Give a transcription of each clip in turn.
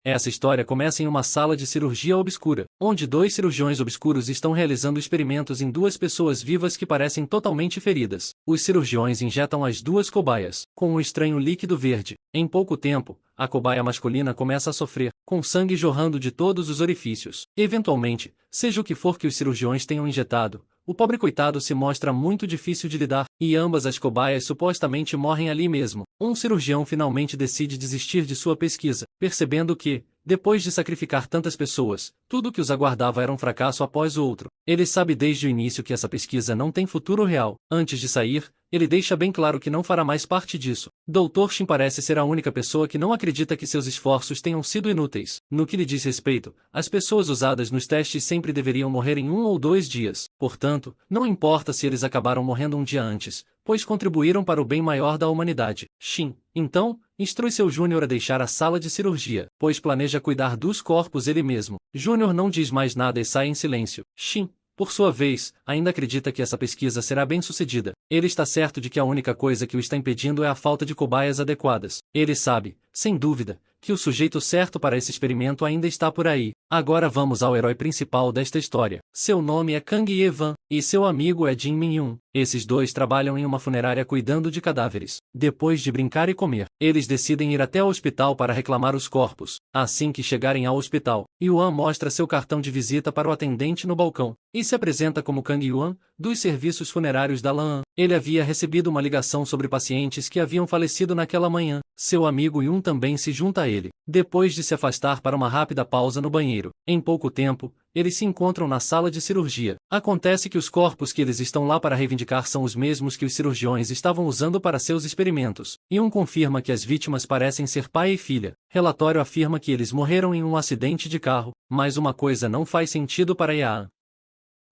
Essa história começa em uma sala de cirurgia obscura, onde dois cirurgiões obscuros estão realizando experimentos em duas pessoas vivas que parecem totalmente feridas. Os cirurgiões injetam as duas cobaias com um estranho líquido verde. Em pouco tempo, a cobaia masculina começa a sofrer, com sangue jorrando de todos os orifícios. Eventualmente, seja o que for que os cirurgiões tenham injetado, o pobre coitado se mostra muito difícil de lidar, e ambas as cobaias supostamente morrem ali mesmo. Um cirurgião finalmente decide desistir de sua pesquisa, percebendo que, depois de sacrificar tantas pessoas, tudo o que os aguardava era um fracasso após o outro. Ele sabe desde o início que essa pesquisa não tem futuro real. Antes de sair, ele deixa bem claro que não fará mais parte disso. Dr. Shin parece ser a única pessoa que não acredita que seus esforços tenham sido inúteis. No que lhe diz respeito, as pessoas usadas nos testes sempre deveriam morrer em 1 ou 2 dias. Portanto, não importa se eles acabaram morrendo um dia antes, pois contribuíram para o bem maior da humanidade. Shin, então, instrui seu Júnior a deixar a sala de cirurgia, pois planeja cuidar dos corpos ele mesmo. Júnior não diz mais nada e sai em silêncio. Shin, por sua vez, ainda acredita que essa pesquisa será bem-sucedida. Ele está certo de que a única coisa que o está impedindo é a falta de cobaias adequadas. Ele sabe, sem dúvida, que o sujeito certo para esse experimento ainda está por aí. Agora vamos ao herói principal desta história. Seu nome é Kang Ye-van, e seu amigo é Jin Min-yoon. Esses dois trabalham em uma funerária cuidando de cadáveres. Depois de brincar e comer, eles decidem ir até ao hospital para reclamar os corpos. Assim que chegarem ao hospital, Yuan mostra seu cartão de visita para o atendente no balcão, e se apresenta como Kang Yuan, dos serviços funerários da Lan. Ele havia recebido uma ligação sobre pacientes que haviam falecido naquela manhã. Seu amigo Yun também se junta a ele, depois de se afastar para uma rápida pausa no banheiro. Em pouco tempo, eles se encontram na sala de cirurgia. Acontece que os corpos que eles estão lá para reivindicar são os mesmos que os cirurgiões estavam usando para seus experimentos. Yun confirma que as vítimas parecem ser pai e filha. Relatório afirma que eles morreram em um acidente de carro, mas uma coisa não faz sentido para Yaan.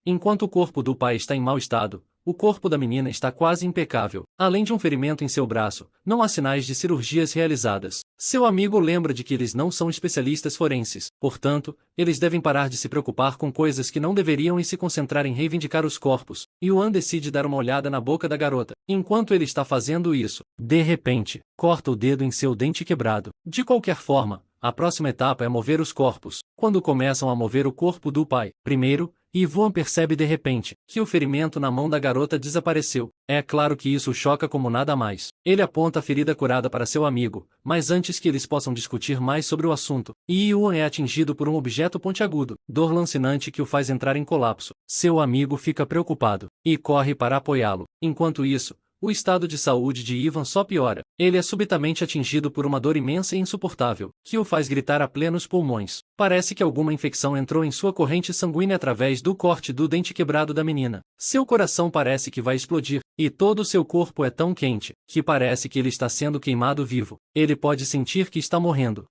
Enquanto o corpo do pai está em mau estado, o corpo da menina está quase impecável. Além de um ferimento em seu braço, não há sinais de cirurgias realizadas. Seu amigo lembra de que eles não são especialistas forenses. Portanto, eles devem parar de se preocupar com coisas que não deveriam e se concentrar em reivindicar os corpos. Yuan decide dar uma olhada na boca da garota. Enquanto ele está fazendo isso, de repente, corta o dedo em seu dente quebrado. De qualquer forma, a próxima etapa é mover os corpos. Quando começam a mover o corpo do pai, primeiro, Yuan percebe de repente que o ferimento na mão da garota desapareceu. É claro que isso o choca como nada mais. Ele aponta a ferida curada para seu amigo, mas antes que eles possam discutir mais sobre o assunto, Yuan é atingido por um objeto pontiagudo, dor lancinante que o faz entrar em colapso. Seu amigo fica preocupado e corre para apoiá-lo. Enquanto isso, o estado de saúde de Ivan só piora. Ele é subitamente atingido por uma dor imensa e insuportável, que o faz gritar a plenos pulmões. Parece que alguma infecção entrou em sua corrente sanguínea através do corte do dente quebrado da menina. Seu coração parece que vai explodir, e todo o seu corpo é tão quente, que parece que ele está sendo queimado vivo. Ele pode sentir que está morrendo.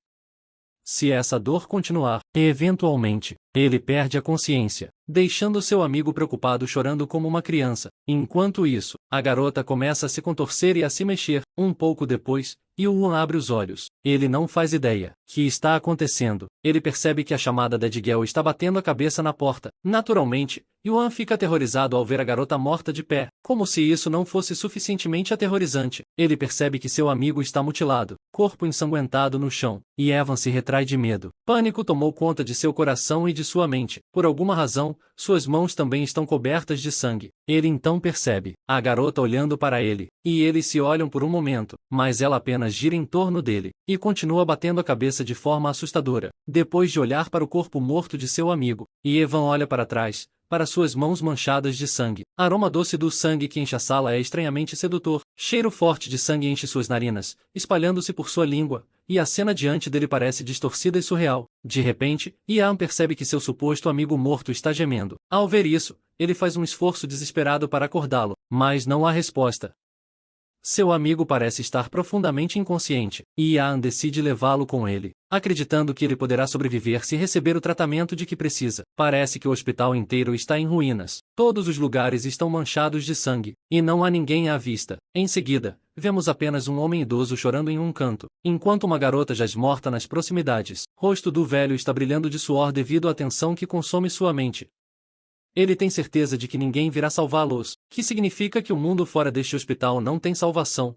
Se essa dor continuar, eventualmente, ele perde a consciência, deixando seu amigo preocupado chorando como uma criança. Enquanto isso, a garota começa a se contorcer e a se mexer. Um pouco depois, Yuan abre os olhos. Ele não faz ideia que está acontecendo. Ele percebe que a chamada Dead Girl está batendo a cabeça na porta. Naturalmente, Yuan fica aterrorizado ao ver a garota morta de pé, como se isso não fosse suficientemente aterrorizante. Ele percebe que seu amigo está mutilado, corpo ensanguentado no chão, e Evan se retrai de medo. Pânico tomou conta de seu coração e de sua mente. Por alguma razão, suas mãos também estão cobertas de sangue. Ele então percebe a garota olhando para ele, e eles se olham por um momento, mas ela apenas gira em torno dele, e continua batendo a cabeça de forma assustadora. Depois de olhar para o corpo morto de seu amigo, Evan olha para trás, para suas mãos manchadas de sangue. Aroma doce do sangue que enche a sala é estranhamente sedutor. Cheiro forte de sangue enche suas narinas, espalhando-se por sua língua, e a cena diante dele parece distorcida e surreal. De repente, Ian percebe que seu suposto amigo morto está gemendo. Ao ver isso, ele faz um esforço desesperado para acordá-lo, mas não há resposta. Seu amigo parece estar profundamente inconsciente, e Ian decide levá-lo com ele, acreditando que ele poderá sobreviver se receber o tratamento de que precisa. Parece que o hospital inteiro está em ruínas. Todos os lugares estão manchados de sangue, e não há ninguém à vista. Em seguida, vemos apenas um homem idoso chorando em um canto, enquanto uma garota jaz morta nas proximidades. O rosto do velho está brilhando de suor devido à tensão que consome sua mente. Ele tem certeza de que ninguém virá salvá-los, que significa que o mundo fora deste hospital não tem salvação.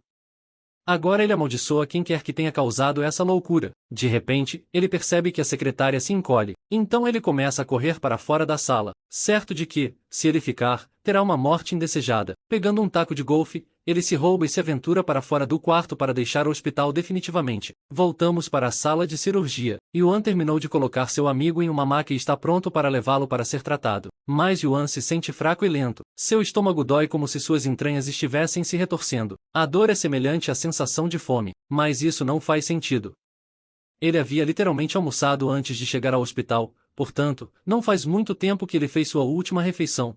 Agora ele amaldiçoa quem quer que tenha causado essa loucura. De repente, ele percebe que a secretária se encolhe. Então ele começa a correr para fora da sala, certo de que, se ele ficar, terá uma morte indesejada. Pegando um taco de golfe, ele se rouba e se aventura para fora do quarto para deixar o hospital definitivamente. Voltamos para a sala de cirurgia. Yuan terminou de colocar seu amigo em uma maca e está pronto para levá-lo para ser tratado. Mas Yuan se sente fraco e lento. Seu estômago dói como se suas entranhas estivessem se retorcendo. A dor é semelhante à sensação de fome, mas isso não faz sentido. Ele havia literalmente almoçado antes de chegar ao hospital, portanto, não faz muito tempo que ele fez sua última refeição.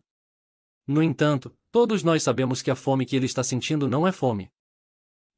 No entanto, todos nós sabemos que a fome que ele está sentindo não é fome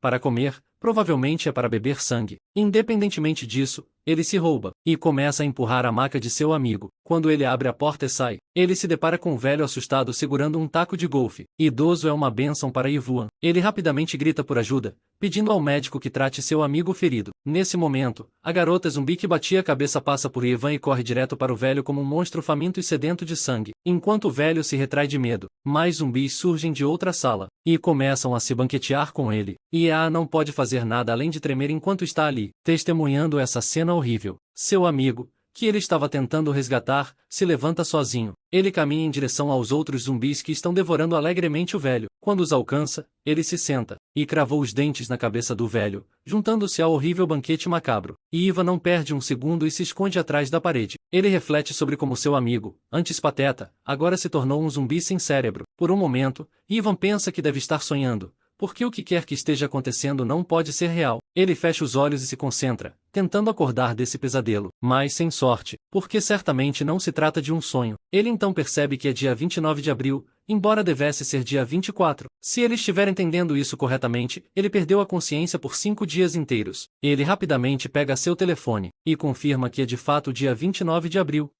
para comer, provavelmente é para beber sangue. Independentemente disso, ele se rouba e começa a empurrar a maca de seu amigo. Quando ele abre a porta e sai, ele se depara com um velho assustado segurando um taco de golfe. Idoso é uma bênção para Yuan. Ele rapidamente grita por ajuda, pedindo ao médico que trate seu amigo ferido. Nesse momento, a garota zumbi que batia a cabeça passa por Ivan e corre direto para o velho como um monstro faminto e sedento de sangue, enquanto o velho se retrai de medo. Mais zumbis surgem de outra sala e começam a se banquetear com ele. Ia não pode fazer nada além de tremer enquanto está ali, testemunhando essa cena horrível. Seu amigo, que ele estava tentando resgatar, se levanta sozinho. Ele caminha em direção aos outros zumbis que estão devorando alegremente o velho. Quando os alcança, ele se senta e cravou os dentes na cabeça do velho, juntando-se ao horrível banquete macabro. E Ivan não perde um segundo e se esconde atrás da parede. Ele reflete sobre como seu amigo, antes pateta, agora se tornou um zumbi sem cérebro. Por um momento, Ivan pensa que deve estar sonhando, porque o que quer que esteja acontecendo não pode ser real. Ele fecha os olhos e se concentra, tentando acordar desse pesadelo, mas sem sorte, porque certamente não se trata de um sonho. Ele então percebe que é dia 29 de abril, embora devesse ser dia 24. Se ele estiver entendendo isso corretamente, ele perdeu a consciência por 5 dias inteiros. Ele rapidamente pega seu telefone e confirma que é de fato dia 29 de abril.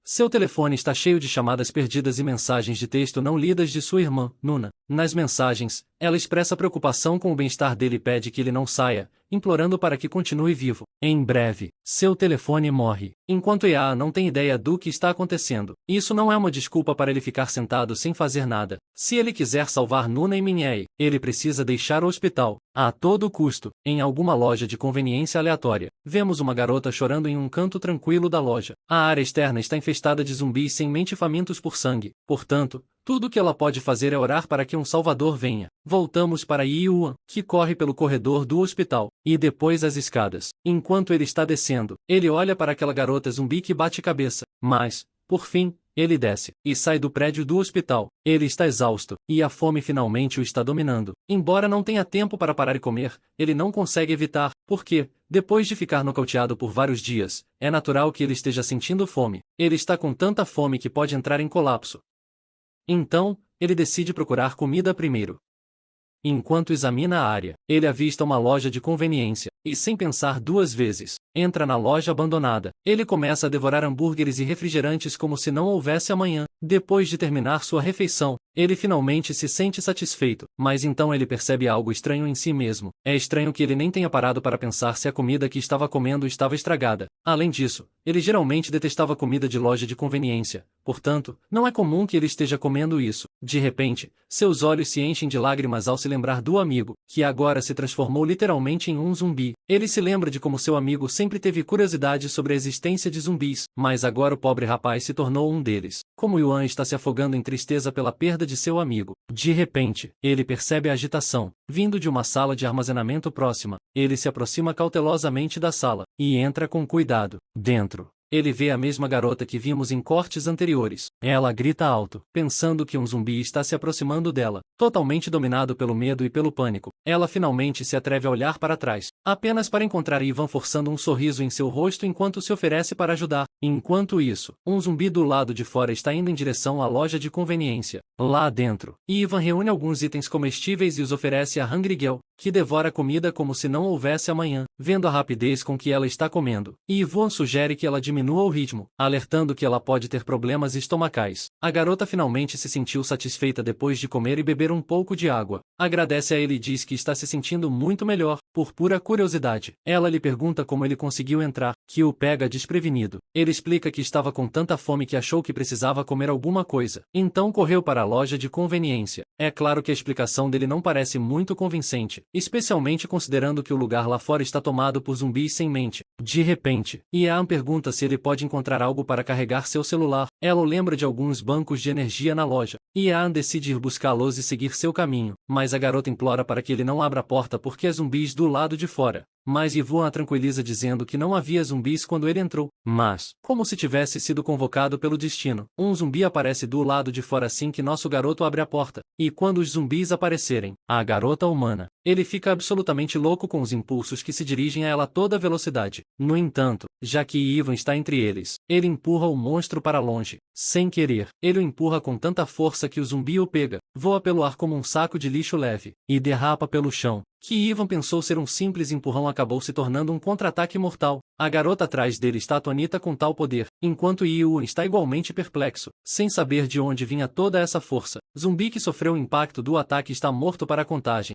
Seu telefone está cheio de chamadas perdidas e mensagens de texto não lidas de sua irmã, Nuna. Nas mensagens, ela expressa preocupação com o bem-estar dele e pede que ele não saia, implorando para que continue vivo. Em breve, seu telefone morre. Enquanto Ea não tem ideia do que está acontecendo, isso não é uma desculpa para ele ficar sentado sem fazer nada. Se ele quiser salvar Nuna e Minhei, ele precisa deixar o hospital, a todo custo. Em alguma loja de conveniência aleatória, vemos uma garota chorando em um canto tranquilo da loja. A área externa está infestada de zumbis sem mente famintos por sangue, portanto, tudo o que ela pode fazer é orar para que um salvador venha. Voltamos para Yuan, que corre pelo corredor do hospital, e depois as escadas. Enquanto ele está descendo, ele olha para aquela garota zumbi que bate cabeça. Mas, por fim, ele desce e sai do prédio do hospital. Ele está exausto, e a fome finalmente o está dominando. Embora não tenha tempo para parar e comer, ele não consegue evitar, porque, depois de ficar nocauteado por vários dias, é natural que ele esteja sentindo fome. Ele está com tanta fome que pode entrar em colapso. Então, ele decide procurar comida primeiro. Enquanto examina a área, ele avista uma loja de conveniência, e sem pensar duas vezes, entra na loja abandonada. Ele começa a devorar hambúrgueres e refrigerantes como se não houvesse amanhã. Depois de terminar sua refeição, ele finalmente se sente satisfeito, mas então ele percebe algo estranho em si mesmo. É estranho que ele nem tenha parado para pensar se a comida que estava comendo estava estragada. Além disso, ele geralmente detestava comida de loja de conveniência, portanto, não é comum que ele esteja comendo isso. De repente, seus olhos se enchem de lágrimas ao se lembrar do amigo, que agora se transformou literalmente em um zumbi. Ele se lembra de como seu amigo sempre teve curiosidade sobre a existência de zumbis, mas agora o pobre rapaz se tornou um deles. Como Yuan está se afogando em tristeza pela perda de seu amigo, de repente, ele percebe a agitação, vindo de uma sala de armazenamento próxima. Ele se aproxima cautelosamente da sala, e entra com cuidado. Dentro, ele vê a mesma garota que vimos em cortes anteriores. Ela grita alto, pensando que um zumbi está se aproximando dela. Totalmente dominado pelo medo e pelo pânico, ela finalmente se atreve a olhar para trás, apenas para encontrar Ivan forçando um sorriso em seu rosto enquanto se oferece para ajudar. Enquanto isso, um zumbi do lado de fora está indo em direção à loja de conveniência. Lá dentro, Ivan reúne alguns itens comestíveis e os oferece a Hungry Girl, que devora a comida como se não houvesse amanhã. Vendo a rapidez com que ela está comendo, Ivan sugere que ela diminua o ritmo, alertando que ela pode ter problemas estomacais. A garota finalmente se sentiu satisfeita depois de comer e beber um pouco de água. Agradece a ele e diz que está se sentindo muito melhor, por pura curiosidade. Ela lhe pergunta como ele conseguiu entrar, que o pega desprevenido. Ele explica que estava com tanta fome que achou que precisava comer alguma coisa. Então correu para a loja de conveniência. É claro que a explicação dele não parece muito convincente, especialmente considerando que o lugar lá fora está tomado por zumbis sem mente. De repente, Ian pergunta se ele pode encontrar algo para carregar seu celular. Ela o lembra de alguns bancos de energia na loja. Ian decide ir buscá-los e seguir seu caminho, mas a garota implora para que ele não abra a porta porque há zumbis do lado de fora. Mas Yvonne a tranquiliza dizendo que não havia zumbis quando ele entrou. Mas, como se tivesse sido convocado pelo destino, um zumbi aparece do lado de fora assim que nosso garoto abre a porta. E quando os zumbis aparecerem, a garota humana, ele fica absolutamente louco com os impulsos que se dirigem a ela a toda velocidade. No entanto, já que Ivan está entre eles, ele empurra o monstro para longe. Sem querer, ele o empurra com tanta força que o zumbi o pega, voa pelo ar como um saco de lixo leve, e derrapa pelo chão. Que Ivan pensou ser um simples empurrão acabou se tornando um contra-ataque mortal. A garota atrás dele está atônita com tal poder, enquanto Yu está igualmente perplexo, sem saber de onde vinha toda essa força. Zumbi que sofreu o impacto do ataque está morto para a contagem.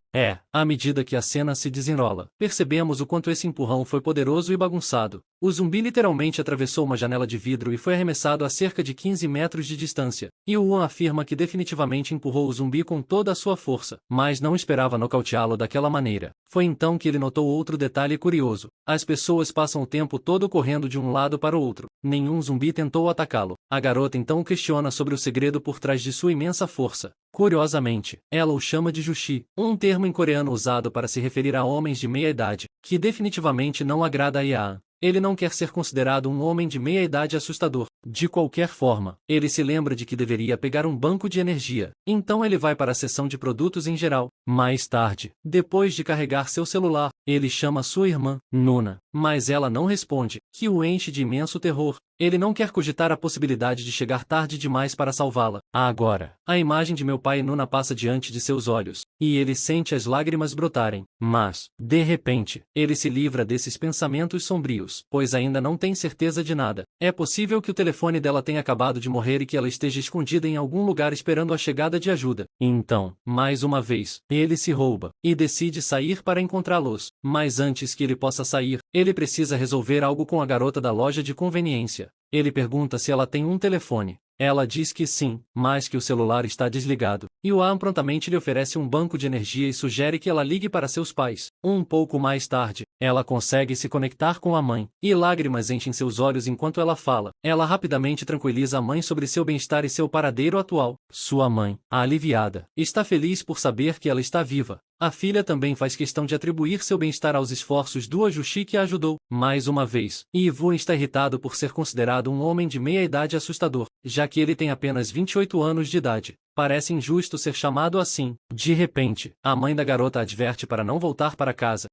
À medida que a cena se desenrola, percebemos o quanto esse empurrão foi poderoso e bagunçado. O zumbi literalmente atravessou uma janela de vidro e foi arremessado a cerca de 15 metros de distância. Yu afirma que definitivamente empurrou o zumbi com toda a sua força, mas não esperava nocauteá-lo daquela maneira. Foi então que ele notou outro detalhe curioso. As pessoas passam o tempo todo correndo de um lado para o outro. Nenhum zumbi tentou atacá-lo. A garota então o questiona sobre o segredo por trás de sua imensa força. Curiosamente, ela o chama de Jushi, um termo em coreano usado para se referir a homens de meia idade, que definitivamente não agrada a Ian. Ele não quer ser considerado um homem de meia-idade assustador. De qualquer forma, ele se lembra de que deveria pegar um banco de energia. Então ele vai para a seção de produtos em geral. Mais tarde, depois de carregar seu celular, ele chama sua irmã, Nuna, mas ela não responde, que o enche de imenso terror. Ele não quer cogitar a possibilidade de chegar tarde demais para salvá-la. Agora, a imagem de meu pai Nuna passa diante de seus olhos, e ele sente as lágrimas brotarem. Mas, de repente, ele se livra desses pensamentos sombrios, pois ainda não tem certeza de nada. É possível que o telefone dela tenha acabado de morrer e que ela esteja escondida em algum lugar esperando a chegada de ajuda. Então, mais uma vez, ele se rouba, e decide sair para encontrá-los. Mas antes que ele possa sair, ele precisa resolver algo com a garota da loja de conveniência. Ele pergunta se ela tem um telefone. Ela diz que sim, mas que o celular está desligado. Yuan prontamente lhe oferece um banco de energia e sugere que ela ligue para seus pais. Um pouco mais tarde, ela consegue se conectar com a mãe, e lágrimas enchem seus olhos enquanto ela fala. Ela rapidamente tranquiliza a mãe sobre seu bem-estar e seu paradeiro atual. Sua mãe, aliviada, está feliz por saber que ela está viva. A filha também faz questão de atribuir seu bem-estar aos esforços do Ajushi que a ajudou. Mais uma vez, Ivan está irritado por ser considerado um homem de meia-idade assustador, já que ele tem apenas 28 anos de idade. Parece injusto ser chamado assim. De repente, a mãe da garota adverte para não voltar para casa.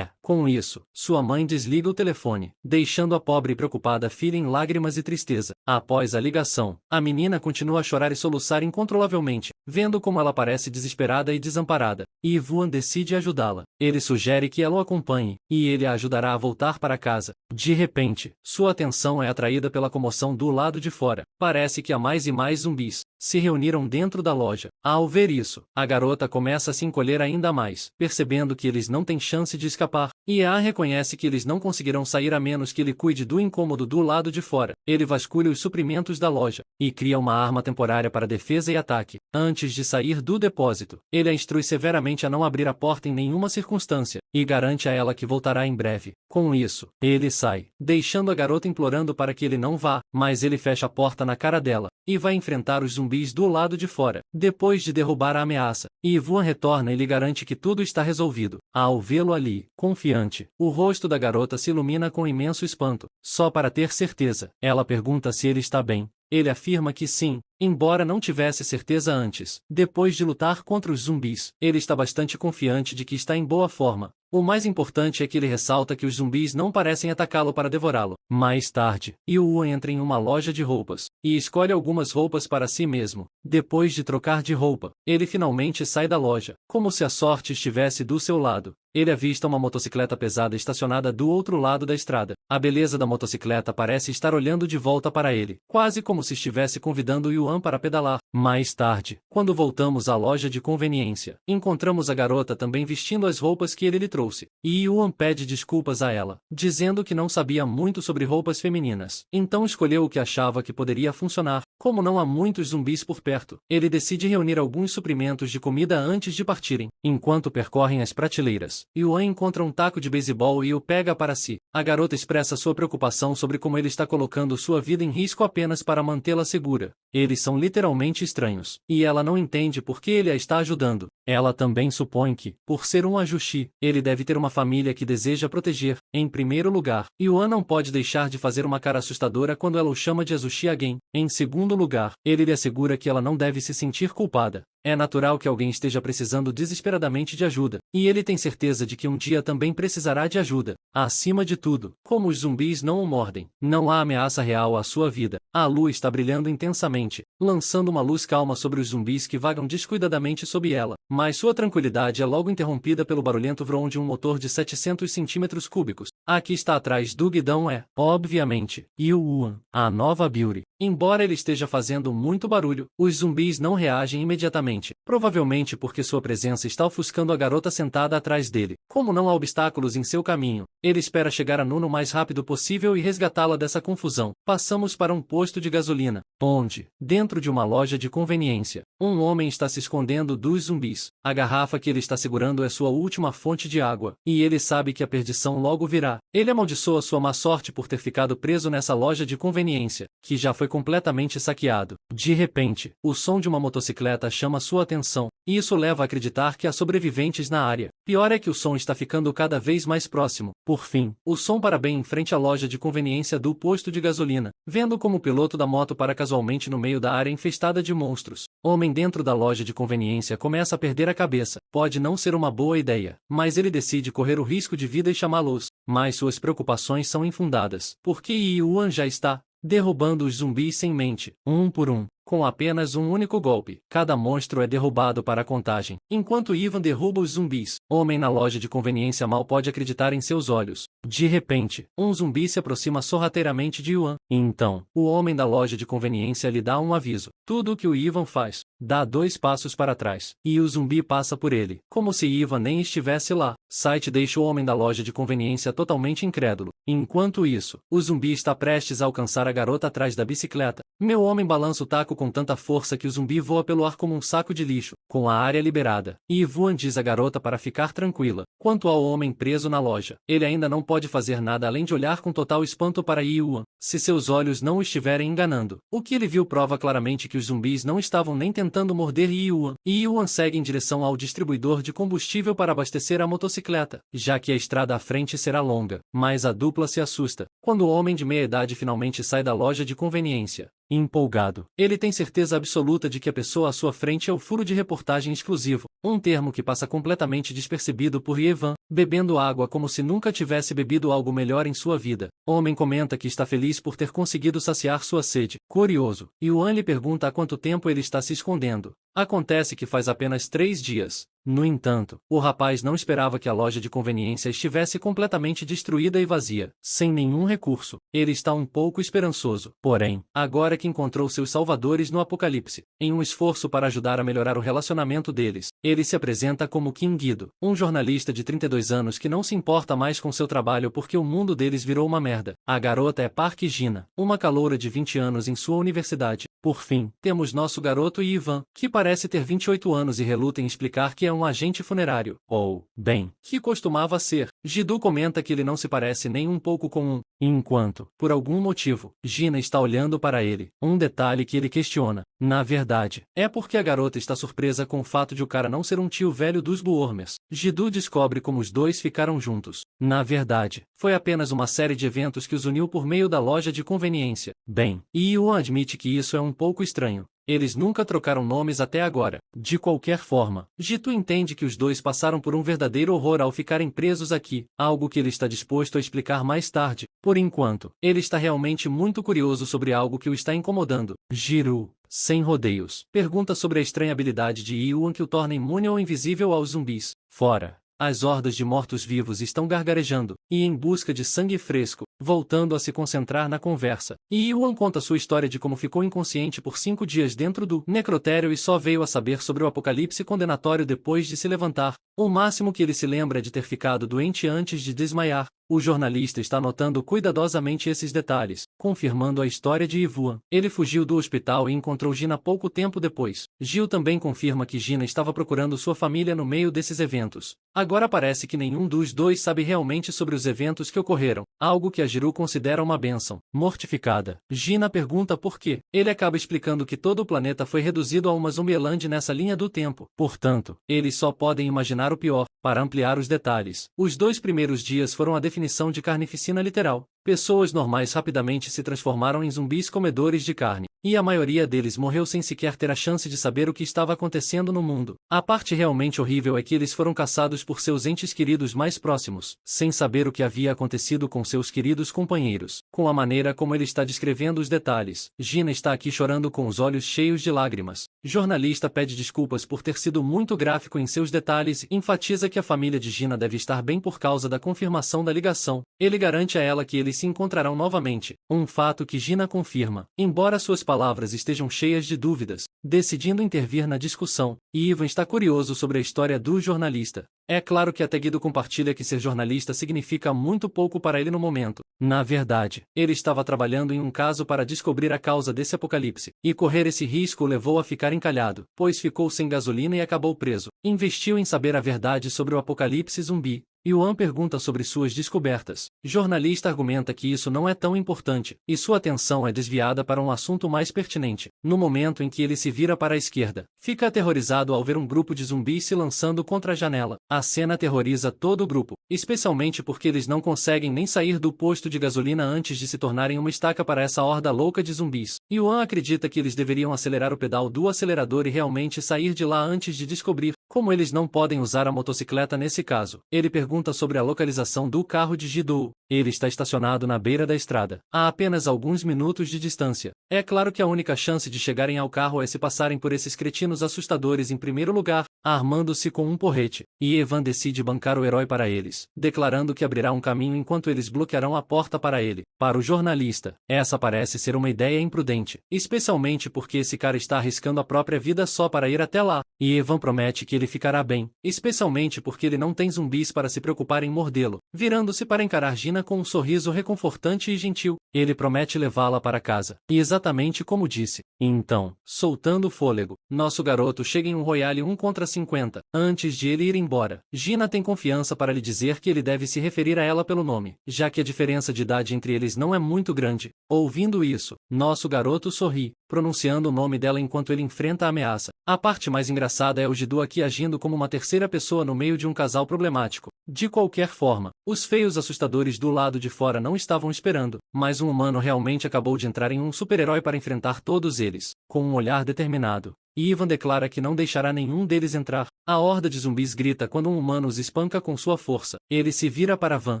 Com isso, sua mãe desliga o telefone, deixando a pobre e preocupada filha em lágrimas e tristeza. Após a ligação, a menina continua a chorar e soluçar incontrolavelmente, vendo como ela parece desesperada e desamparada. Ivan decide ajudá-la. Ele sugere que ela o acompanhe, e ele a ajudará a voltar para casa. De repente, sua atenção é atraída pela comoção do lado de fora. Parece que há mais e mais zumbis se reuniram dentro da loja. Ao ver isso, a garota começa a se encolher ainda mais, percebendo que eles não têm chance de escapar. Ian reconhece que eles não conseguirão sair a menos que ele cuide do incômodo do lado de fora. Ele vasculha os suprimentos da loja, e cria uma arma temporária para defesa e ataque. Antes de sair do depósito, ele a instrui severamente a não abrir a porta em nenhuma circunstância, e garante a ela que voltará em breve. Com isso, ele sai, deixando a garota implorando para que ele não vá, mas ele fecha a porta na cara dela, e vai enfrentar os zumbis do lado de fora. Depois de derrubar a ameaça, Ivan retorna e lhe garante que tudo está resolvido. Ao vê-lo ali, confiante, o rosto da garota se ilumina com imenso espanto. Só para ter certeza, ela pergunta se ele está bem. Ele afirma que sim, embora não tivesse certeza antes. Depois de lutar contra os zumbis, ele está bastante confiante de que está em boa forma. O mais importante é que ele ressalta que os zumbis não parecem atacá-lo para devorá-lo. Mais tarde, Yu entra em uma loja de roupas, e escolhe algumas roupas para si mesmo. Depois de trocar de roupa, ele finalmente sai da loja, como se a sorte estivesse do seu lado. ele avista uma motocicleta pesada estacionada do outro lado da estrada. A beleza da motocicleta parece estar olhando de volta para ele, quase como se estivesse convidando Yuan para pedalar. Mais tarde, quando voltamos à loja de conveniência, encontramos a garota também vestindo as roupas que ele lhe trouxe. E Yuan pede desculpas a ela, dizendo que não sabia muito sobre roupas femininas. Então escolheu o que achava que poderia funcionar. Como não há muitos zumbis por perto, ele decide reunir alguns suprimentos de comida antes de partirem. Enquanto percorrem as prateleiras, Yuan encontra um taco de beisebol e o pega para si. A garota expressa sua preocupação sobre como ele está colocando sua vida em risco apenas para mantê-la segura. Eles são literalmente estranhos, e ela não entende por que ele a está ajudando. Ela também supõe que, por ser um ajuste, ele deve ter uma família que deseja proteger. Em primeiro lugar, Yuan não pode deixar de fazer uma cara assustadora quando ela o chama de ajuste again. Em segundo lugar, ele lhe assegura que ela não deve se sentir culpada. É natural que alguém esteja precisando desesperadamente de ajuda, e ele tem certeza de que um dia também precisará de ajuda. Acima de tudo, como os zumbis não o mordem, não há ameaça real à sua vida. A lua está brilhando intensamente, lançando uma luz calma sobre os zumbis que vagam descuidadamente sob ela, mas sua tranquilidade é logo interrompida pelo barulhento vrum de um motor de 700 centímetros cúbicos. Aqui está atrás do guidão obviamente, Yuan, a nova Beauty. Embora ele esteja fazendo muito barulho, os zumbis não reagem imediatamente, provavelmente porque sua presença está ofuscando a garota sentada atrás dele. Como não há obstáculos em seu caminho, ele espera chegar a Nuno o mais rápido possível e resgatá-la dessa confusão. Passamos para um posto de gasolina, onde, dentro de uma loja de conveniência, um homem está se escondendo dos zumbis. A garrafa que ele está segurando é sua última fonte de água, e ele sabe que a perdição logo virá. Ele amaldiçoa sua má sorte por ter ficado preso nessa loja de conveniência, que já foi completamente saqueado. De repente, o som de uma motocicleta chama sua atenção, e isso leva a acreditar que há sobreviventes na área. Pior é que o som está ficando cada vez mais próximo. Por fim, o som para bem em frente à loja de conveniência do posto de gasolina, vendo como o piloto da moto para casualmente no meio da área infestada de monstros. Homem dentro da loja de conveniência começa a perder a cabeça. Pode não ser uma boa ideia, mas ele decide correr o risco de vida e chamá-los. Mas suas preocupações são infundadas, porque Yuan já está derrubando os zumbis sem mente, um por um. Com apenas um único golpe, cada monstro é derrubado para a contagem. Enquanto Ivan derruba os zumbis, homem na loja de conveniência mal pode acreditar em seus olhos. De repente, um zumbi se aproxima sorrateiramente de Yuan. Então, o homem da loja de conveniência lhe dá um aviso. Tudo o que o Ivan faz, dá 2 passos para trás, e o zumbi passa por ele, como se Ivan nem estivesse lá. Site deixa o homem da loja de conveniência totalmente incrédulo. Enquanto isso, o zumbi está prestes a alcançar a garota atrás da bicicleta. Meu homem balança o taco com tanta força que o zumbi voa pelo ar como um saco de lixo, com a área liberada. E Yuan diz à garota para ficar tranquila. Quanto ao homem preso na loja, ele ainda não pode fazer nada além de olhar com total espanto para Yuan, se seus olhos não o estiverem enganando. O que ele viu prova claramente que os zumbis não estavam nem tentando morder Yuan. E Yuan segue em direção ao distribuidor de combustível para abastecer a motocicleta, já que a estrada à frente será longa. Mas a dupla se assusta quando o homem de meia idade finalmente sai da loja de conveniência. Empolgado, ele tem certeza absoluta de que a pessoa à sua frente é o furo de reportagem exclusivo, um termo que passa completamente despercebido por Yevan, bebendo água como se nunca tivesse bebido algo melhor em sua vida. Homem comenta que está feliz por ter conseguido saciar sua sede. Curioso, Yuan lhe pergunta há quanto tempo ele está se escondendo. Acontece que faz apenas 3 dias. No entanto, o rapaz não esperava que a loja de conveniência estivesse completamente destruída e vazia, sem nenhum recurso. Ele está um pouco esperançoso. Porém, agora que encontrou seus salvadores no apocalipse, em um esforço para ajudar a melhorar o relacionamento deles, ele se apresenta como Kim Guido, um jornalista de 32 anos que não se importa mais com seu trabalho porque o mundo deles virou uma merda. A garota é Park Gina, uma caloura de 20 anos em sua universidade. Por fim, temos nosso garoto Ivan, que parece ter 28 anos e reluta em explicar que é um agente funerário. Ou, bem, que costumava ser. Jidu comenta que ele não se parece nem um pouco com um. Enquanto, por algum motivo, Gina está olhando para ele. Um detalhe que ele questiona. Na verdade, é porque a garota está surpresa com o fato de o cara não ser um tio velho dos Buormers. Jidu descobre como os dois ficaram juntos. Na verdade, foi apenas uma série de eventos que os uniu por meio da loja de conveniência. Bem, Yuan admite que isso é um pouco estranho. Eles nunca trocaram nomes até agora. De qualquer forma, Jitu entende que os dois passaram por um verdadeiro horror ao ficarem presos aqui, algo que ele está disposto a explicar mais tarde. Por enquanto, ele está realmente muito curioso sobre algo que o está incomodando. Jiru, sem rodeios, pergunta sobre a estranha habilidade de Yuan que o torna imune ou invisível aos zumbis. Fora As hordas de mortos-vivos estão gargarejando, e em busca de sangue fresco, voltando a se concentrar na conversa. E Yuan conta sua história de como ficou inconsciente por 5 dias dentro do necrotério e só veio a saber sobre o apocalipse condenatório depois de se levantar. O máximo que ele se lembra é de ter ficado doente antes de desmaiar. O jornalista está anotando cuidadosamente esses detalhes, confirmando a história de Yuan. Ele fugiu do hospital e encontrou Gina pouco tempo depois. Gil também confirma que Gina estava procurando sua família no meio desses eventos. Agora parece que nenhum dos dois sabe realmente sobre os eventos que ocorreram, algo que a Jiru considera uma bênção. Mortificada, Gina pergunta por quê. Ele acaba explicando que todo o planeta foi reduzido a uma Zombieland nessa linha do tempo. Portanto, eles só podem imaginar o pior. Para ampliar os detalhes, os 2 primeiros dias foram a definição de carnificina literal. Pessoas normais rapidamente se transformaram em zumbis comedores de carne, e a maioria deles morreu sem sequer ter a chance de saber o que estava acontecendo no mundo. A parte realmente horrível é que eles foram caçados por seus entes queridos mais próximos, sem saber o que havia acontecido com seus queridos companheiros. Com a maneira como ele está descrevendo os detalhes, Gina está aqui chorando com os olhos cheios de lágrimas. Jornalista pede desculpas por ter sido muito gráfico em seus detalhes e enfatiza que a família de Gina deve estar bem por causa da confirmação da ligação. Ele garante a ela que eles se encontrarão novamente, um fato que Gina confirma, embora suas palavras estejam cheias de dúvidas, decidindo intervir na discussão, e Ivan está curioso sobre a história do jornalista. É claro que até Guido compartilha que ser jornalista significa muito pouco para ele no momento. Na verdade, ele estava trabalhando em um caso para descobrir a causa desse apocalipse, e correr esse risco o levou a ficar encalhado, pois ficou sem gasolina e acabou preso. Investiu em saber a verdade sobre o apocalipse zumbi. Yuan pergunta sobre suas descobertas. Jornalista argumenta que isso não é tão importante, e sua atenção é desviada para um assunto mais pertinente. No momento em que ele se vira para a esquerda, fica aterrorizado ao ver um grupo de zumbis se lançando contra a janela. A cena aterroriza todo o grupo, especialmente porque eles não conseguem nem sair do posto de gasolina antes de se tornarem uma estaca para essa horda louca de zumbis. Yuan acredita que eles deveriam acelerar o pedal do acelerador e realmente sair de lá antes de descobrir como eles não podem usar a motocicleta nesse caso. Ele pergunta sobre a localização do carro de Jidou. Ele está estacionado na beira da estrada, a apenas alguns minutos de distância. É claro que a única chance de chegarem ao carro é se passarem por esses cretinos assustadores em primeiro lugar, armando-se com um porrete. E Evan decide bancar o herói para eles, declarando que abrirá um caminho enquanto eles bloquearão a porta para ele. Para o jornalista, essa parece ser uma ideia imprudente, especialmente porque esse cara está arriscando a própria vida só para ir até lá. E Evan promete que ele ficará bem, especialmente porque ele não tem zumbis para se preocupar em mordê-lo. Virando-se para encarar Gina com um sorriso reconfortante e gentil, ele promete levá-la para casa. E exatamente como disse. Então, soltando o fôlego, nosso garoto chega em um Royale 1 contra 50. Antes de ele ir embora, Gina tem confiança para lhe dizer que ele deve se referir a ela pelo nome, já que a diferença de idade entre eles não é muito grande. Ouvindo isso, nosso garoto sorri, pronunciando o nome dela enquanto ele enfrenta a ameaça. A parte mais engraçada é o Jidou aqui agindo como uma terceira pessoa no meio de um casal problemático. De qualquer forma, os feios assustadores do lado de fora não estavam esperando, mas um humano realmente acabou de entrar em um super-herói para enfrentar todos eles, com um olhar determinado. E Ivan declara que não deixará nenhum deles entrar. A horda de zumbis grita quando um humano os espanca com sua força. Ele se vira para Van,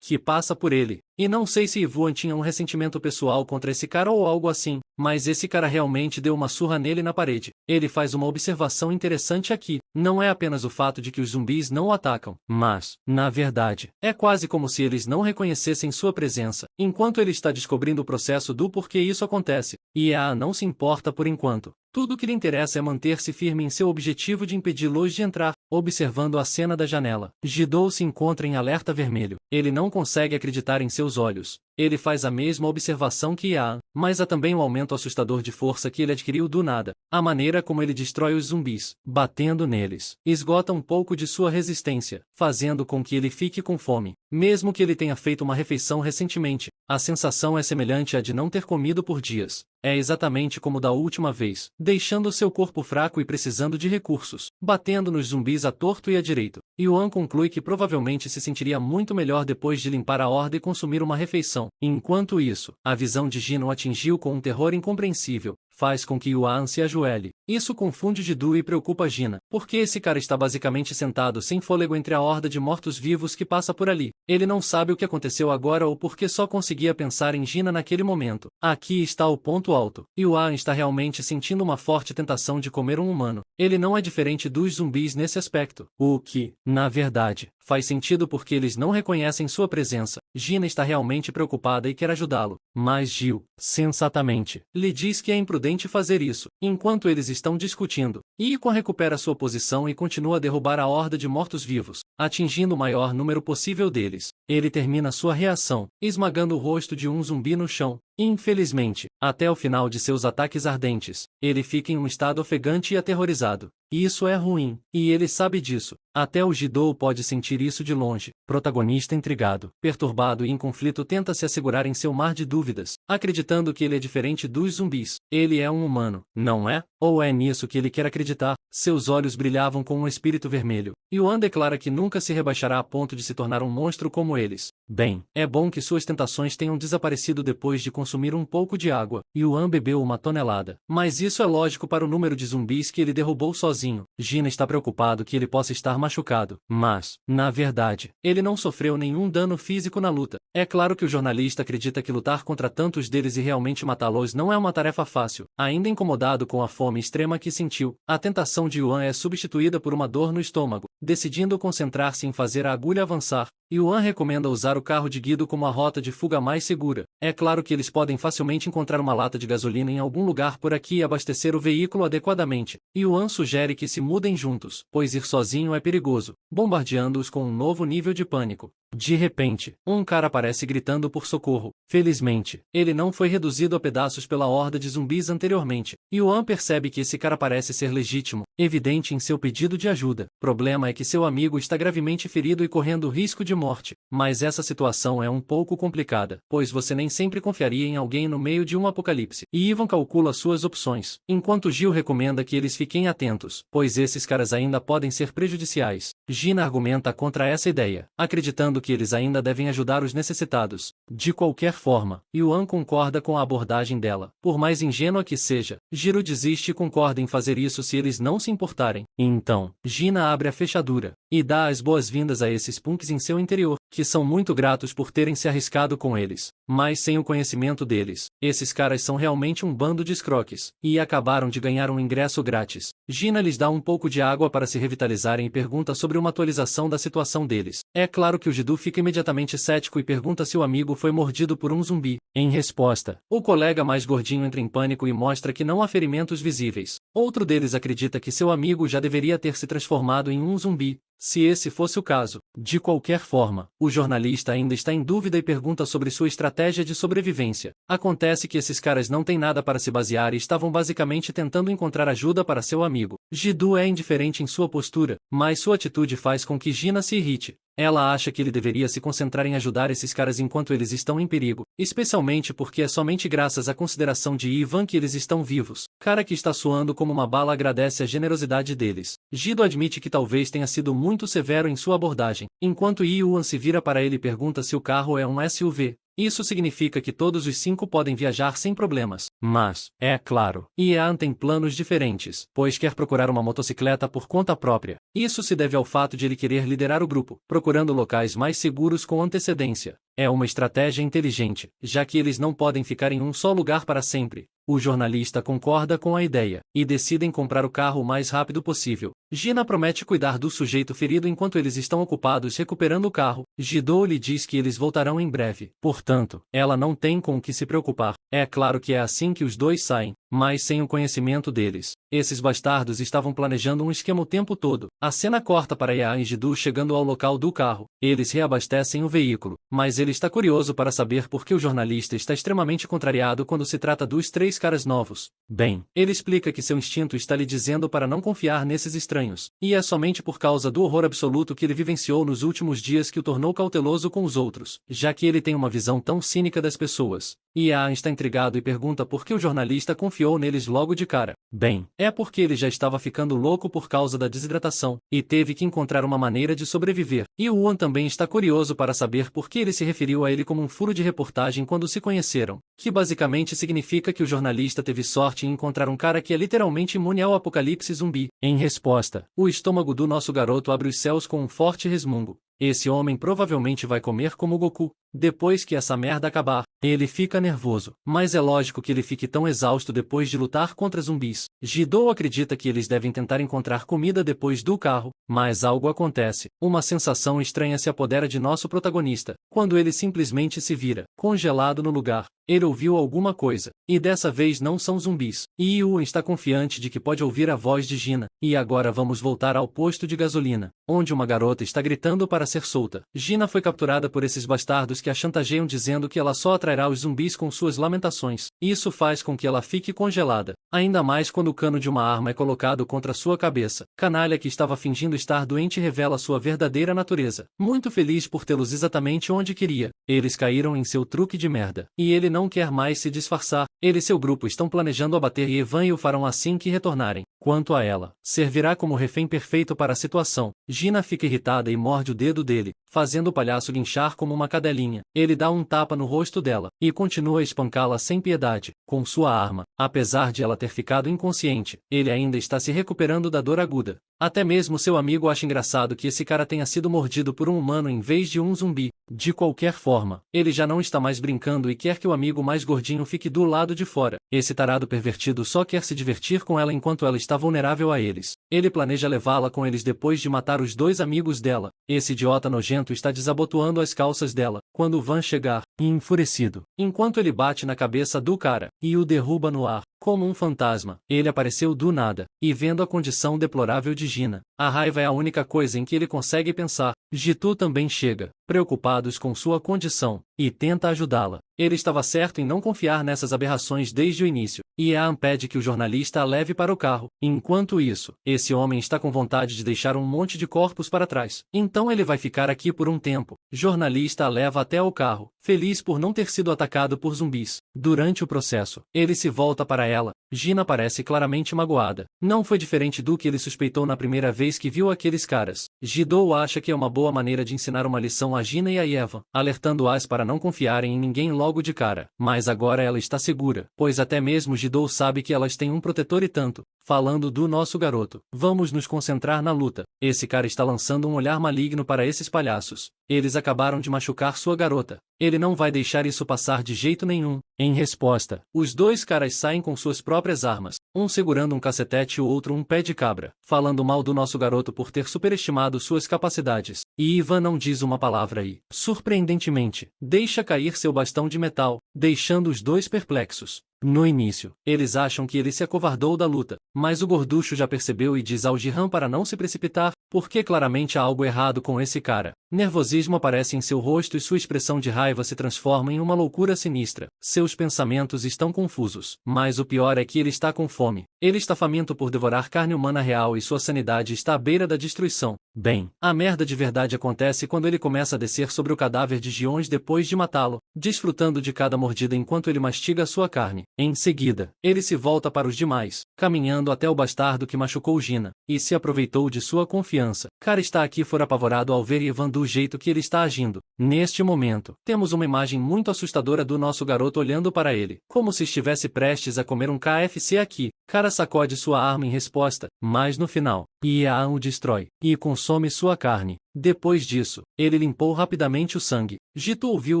que passa por ele. E não sei se Ivan tinha um ressentimento pessoal contra esse cara ou algo assim, mas esse cara realmente deu uma surra nele na parede. Ele faz uma observação interessante aqui. Não é apenas o fato de que os zumbis não o atacam, mas, na verdade, é quase como se eles não reconhecessem sua presença, enquanto ele está descobrindo o processo do porquê isso acontece. E a não se importa por enquanto. Tudo o que lhe interessa é manter-se firme em seu objetivo de impedi-los de entrar. Observando a cena da janela, Jidou se encontra em alerta vermelho. Ele não consegue acreditar em seus olhos. Ele faz a mesma observação que Ian, mas há também um aumento assustador de força que ele adquiriu do nada. A maneira como ele destrói os zumbis, batendo neles, esgota um pouco de sua resistência, fazendo com que ele fique com fome. Mesmo que ele tenha feito uma refeição recentemente, a sensação é semelhante à de não ter comido por dias. É exatamente como da última vez, deixando seu corpo fraco e precisando de recursos, batendo nos zumbis à torto e à direito. Yuan conclui que provavelmente se sentiria muito melhor depois de limpar a horda e consumir uma refeição. Enquanto isso, a visão de Gino o atingiu com um terror incompreensível, faz com que Yuan se ajoelhe. Isso confunde Jidu e preocupa Gina, porque esse cara está basicamente sentado sem fôlego entre a horda de mortos-vivos que passa por ali. Ele não sabe o que aconteceu agora ou porque só conseguia pensar em Gina naquele momento. Aqui está o ponto alto. Yuan está realmente sentindo uma forte tentação de comer um humano. Ele não é diferente dos zumbis nesse aspecto. O que, na verdade, faz sentido porque eles não reconhecem sua presença. Gina está realmente preocupada e quer ajudá-lo. Mas Jill, sensatamente, lhe diz que é imprudente fazer isso. Enquanto eles estão discutindo, Iko recupera sua posição e continua a derrubar a horda de mortos-vivos, atingindo o maior número possível deles. Ele termina sua reação, esmagando o rosto de um zumbi no chão. Infelizmente, até o final de seus ataques ardentes, ele fica em um estado ofegante e aterrorizado. Isso é ruim, e ele sabe disso. Até o Jidou pode sentir isso de longe. Protagonista intrigado, perturbado e em conflito tenta se assegurar em seu mar de dúvidas, acreditando que ele é diferente dos zumbis. Ele é um humano, não é? Ou é nisso que ele quer acreditar? Seus olhos brilhavam com um espírito vermelho. Yuan declara que nunca se rebaixará a ponto de se tornar um monstro como eles. Bem, é bom que suas tentações tenham desaparecido depois de consumir um pouco de água. Yuan bebeu uma tonelada. Mas isso é lógico para o número de zumbis que ele derrubou sozinho. Gina está preocupado que ele possa estar machucado. Mas, na verdade, ele não sofreu nenhum dano físico na luta. É claro que o jornalista acredita que lutar contra tantos deles e realmente matá-los não é uma tarefa fácil. Ainda incomodado com a fome extrema que sentiu, a tentação de Yuan é substituída por uma dor no estômago. Decidindo concentrar-se em fazer a agulha avançar, Yuan recomenda usar o carro de Guido como a rota de fuga mais segura. É claro que eles podem facilmente encontrar uma lata de gasolina em algum lugar por aqui e abastecer o veículo adequadamente. Yuan sugere que se mudem juntos, pois ir sozinho é perigoso, bombardeando-os com um novo nível de pânico. De repente, um cara aparece gritando por socorro. Felizmente, ele não foi reduzido a pedaços pela horda de zumbis anteriormente. Yuan percebe que esse cara parece ser legítimo, evidente em seu pedido de ajuda. Problema é que seu amigo está gravemente ferido e correndo risco de morte. Mas essa situação é um pouco complicada, pois você nem sempre confiaria em alguém no meio de um apocalipse. E Ivan calcula suas opções, enquanto Gil recomenda que eles fiquem atentos, pois esses caras ainda podem ser prejudiciais. Gina argumenta contra essa ideia, acreditando que eles ainda devem ajudar os necessitados. De qualquer forma, Yuan concorda com a abordagem dela. Por mais ingênua que seja, Jiro desiste e concorda em fazer isso se eles não se importarem. Então, Gina abre a fechadura e dá as boas-vindas a esses punks em seu interior, que são muito gratos por terem se arriscado com eles. Mas sem o conhecimento deles, esses caras são realmente um bando de escroques, e acabaram de ganhar um ingresso grátis. Gina lhes dá um pouco de água para se revitalizarem e pergunta sobre uma atualização da situação deles. É claro que o Jidu fica imediatamente cético e pergunta se o amigo foi mordido por um zumbi. Em resposta, o colega mais gordinho entra em pânico e mostra que não há ferimentos visíveis. Outro deles acredita que seu amigo já deveria ter se transformado em um zumbi, se esse fosse o caso. De qualquer forma, o jornalista ainda está em dúvida e pergunta sobre sua estratégia de sobrevivência. Acontece que esses caras não têm nada para se basear e estavam basicamente tentando encontrar ajuda para seu amigo. Jidu é indiferente em sua postura, mas sua atitude faz com que Gina se irrite. Ela acha que ele deveria se concentrar em ajudar esses caras enquanto eles estão em perigo, especialmente porque é somente graças à consideração de Ivan que eles estão vivos. Cara que está suando como uma bala agradece a generosidade deles. Jido admite que talvez tenha sido muito severo em sua abordagem, enquanto Yuan se vira para ele e pergunta se o carro é um SUV. Isso significa que todos os 5 podem viajar sem problemas. Mas, é claro, Ian tem planos diferentes, pois quer procurar uma motocicleta por conta própria. Isso se deve ao fato de ele querer liderar o grupo, procurando locais mais seguros com antecedência. É uma estratégia inteligente, já que eles não podem ficar em um só lugar para sempre. O jornalista concorda com a ideia, e decidem comprar o carro o mais rápido possível. Gina promete cuidar do sujeito ferido enquanto eles estão ocupados recuperando o carro. Jidou lhe diz que eles voltarão em breve. Portanto, ela não tem com o que se preocupar. É claro que é assim que os dois saem, mas sem o conhecimento deles. Esses bastardos estavam planejando um esquema o tempo todo. A cena corta para Ian e Jidu chegando ao local do carro. Eles reabastecem o veículo, mas ele está curioso para saber por que o jornalista está extremamente contrariado quando se trata dos 3 caras novos. Bem, ele explica que seu instinto está lhe dizendo para não confiar nesses estranhos, e é somente por causa do horror absoluto que ele vivenciou nos últimos dias que o tornou tornou cauteloso com os outros, já que ele tem uma visão tão cínica das pessoas. Ian está intrigado e pergunta por que o jornalista confiou neles logo de cara. Bem, é porque ele já estava ficando louco por causa da desidratação, e teve que encontrar uma maneira de sobreviver. E o Yuan também está curioso para saber por que ele se referiu a ele como um furo de reportagem quando se conheceram, que basicamente significa que o jornalista teve sorte em encontrar um cara que é literalmente imune ao apocalipse zumbi. Em resposta, o estômago do nosso garoto abre os céus com um forte resmungo. Esse homem provavelmente vai comer como Goku. Depois que essa merda acabar, ele fica nervoso. Mas é lógico que ele fique tão exausto depois de lutar contra zumbis. Jidou acredita que eles devem tentar encontrar comida depois do carro, mas algo acontece. Uma sensação estranha se apodera de nosso protagonista, quando ele simplesmente se vira, congelado no lugar. Ele ouviu alguma coisa, e dessa vez não são zumbis. E Yuan está confiante de que pode ouvir a voz de Gina. E agora vamos voltar ao posto de gasolina, onde uma garota está gritando para ser solta. Gina foi capturada por esses bastardos que a chantageiam dizendo que ela só atrairá os zumbis com suas lamentações. Isso faz com que ela fique congelada, ainda mais quando o cano de uma arma é colocado contra sua cabeça. Canalha que estava fingindo estar doente revela sua verdadeira natureza. Muito feliz por tê-los exatamente onde queria, eles caíram em seu truque de merda. E ele não quer mais se disfarçar. Ele e seu grupo estão planejando abater Evan e o farão assim que retornarem. Quanto a ela, servirá como refém perfeito para a situação. Gina fica irritada e morde o dedo dele, fazendo o palhaço guinchar como uma cadelinha. Ele dá um tapa no rosto dela, e continua a espancá-la sem piedade, com sua arma. Apesar de ela ter ficado inconsciente, ele ainda está se recuperando da dor aguda. Até mesmo seu amigo acha engraçado que esse cara tenha sido mordido por um humano em vez de um zumbi. De qualquer forma, ele já não está mais brincando e quer que o amigo mais gordinho fique do lado de fora. Esse tarado pervertido só quer se divertir com ela enquanto ela está vulnerável a eles. Ele planeja levá-la com eles depois de matar os dois amigos dela. Esse idiota nojento está desabotoando as calças dela, quando Van chegar, enfurecido. Enquanto ele bate na cabeça do cara, e o derruba no ar. Como um fantasma, ele apareceu do nada, e vendo a condição deplorável de Gina, a raiva é a única coisa em que ele consegue pensar. Jitu também chega, preocupados com sua condição, e tenta ajudá-la. Ele estava certo em não confiar nessas aberrações desde o início, e Ian pede que o jornalista a leve para o carro. Enquanto isso, esse homem está com vontade de deixar um monte de corpos para trás. Então ele vai ficar aqui por um tempo. Jornalista a leva até o carro, feliz por não ter sido atacado por zumbis. Durante o processo, ele se volta para ela. Gina parece claramente magoada. Não foi diferente do que ele suspeitou na primeira vez que viu aqueles caras. Jidou acha que é uma boa maneira de ensinar uma lição a Gina e a Evan, alertando-as para não confiarem em ninguém logo de cara. Mas agora ela está segura, pois até mesmo Jidou sabe que elas têm um protetor e tanto. Falando do nosso garoto, vamos nos concentrar na luta. Esse cara está lançando um olhar maligno para esses palhaços. Eles acabaram de machucar sua garota. Ele não vai deixar isso passar de jeito nenhum. Em resposta, os dois caras saem com suas próprias armas, um segurando um cacetete e o outro um pé de cabra, falando mal do nosso garoto por ter superestimado suas capacidades. E Ivan não diz uma palavra e, surpreendentemente, deixa cair seu bastão de metal, deixando os dois perplexos. No início, eles acham que ele se acovardou da luta, mas o gorducho já percebeu e diz ao Jihan para não se precipitar, porque claramente há algo errado com esse cara. Nervosismo aparece em seu rosto e sua expressão de raiva se transforma em uma loucura sinistra. Seus pensamentos estão confusos, mas o pior é que ele está com fome. Ele está faminto por devorar carne humana real e sua sanidade está à beira da destruição. Bem, a merda de verdade acontece quando ele começa a descer sobre o cadáver de Gions depois de matá-lo, desfrutando de cada mordida enquanto ele mastiga sua carne. Em seguida, ele se volta para os demais, caminhando até o bastardo que machucou Gina, e se aproveitou de sua confiança. Cara está aqui fora apavorado ao ver Ivan do jeito que ele está agindo. Neste momento, temos uma imagem muito assustadora do nosso garoto olhando para ele, como se estivesse prestes a comer um KFC aqui. Cara sacode sua arma em resposta, mas no final, Ian o destrói, e consome sua carne. Depois disso, ele limpou rapidamente o sangue. Jitu ouviu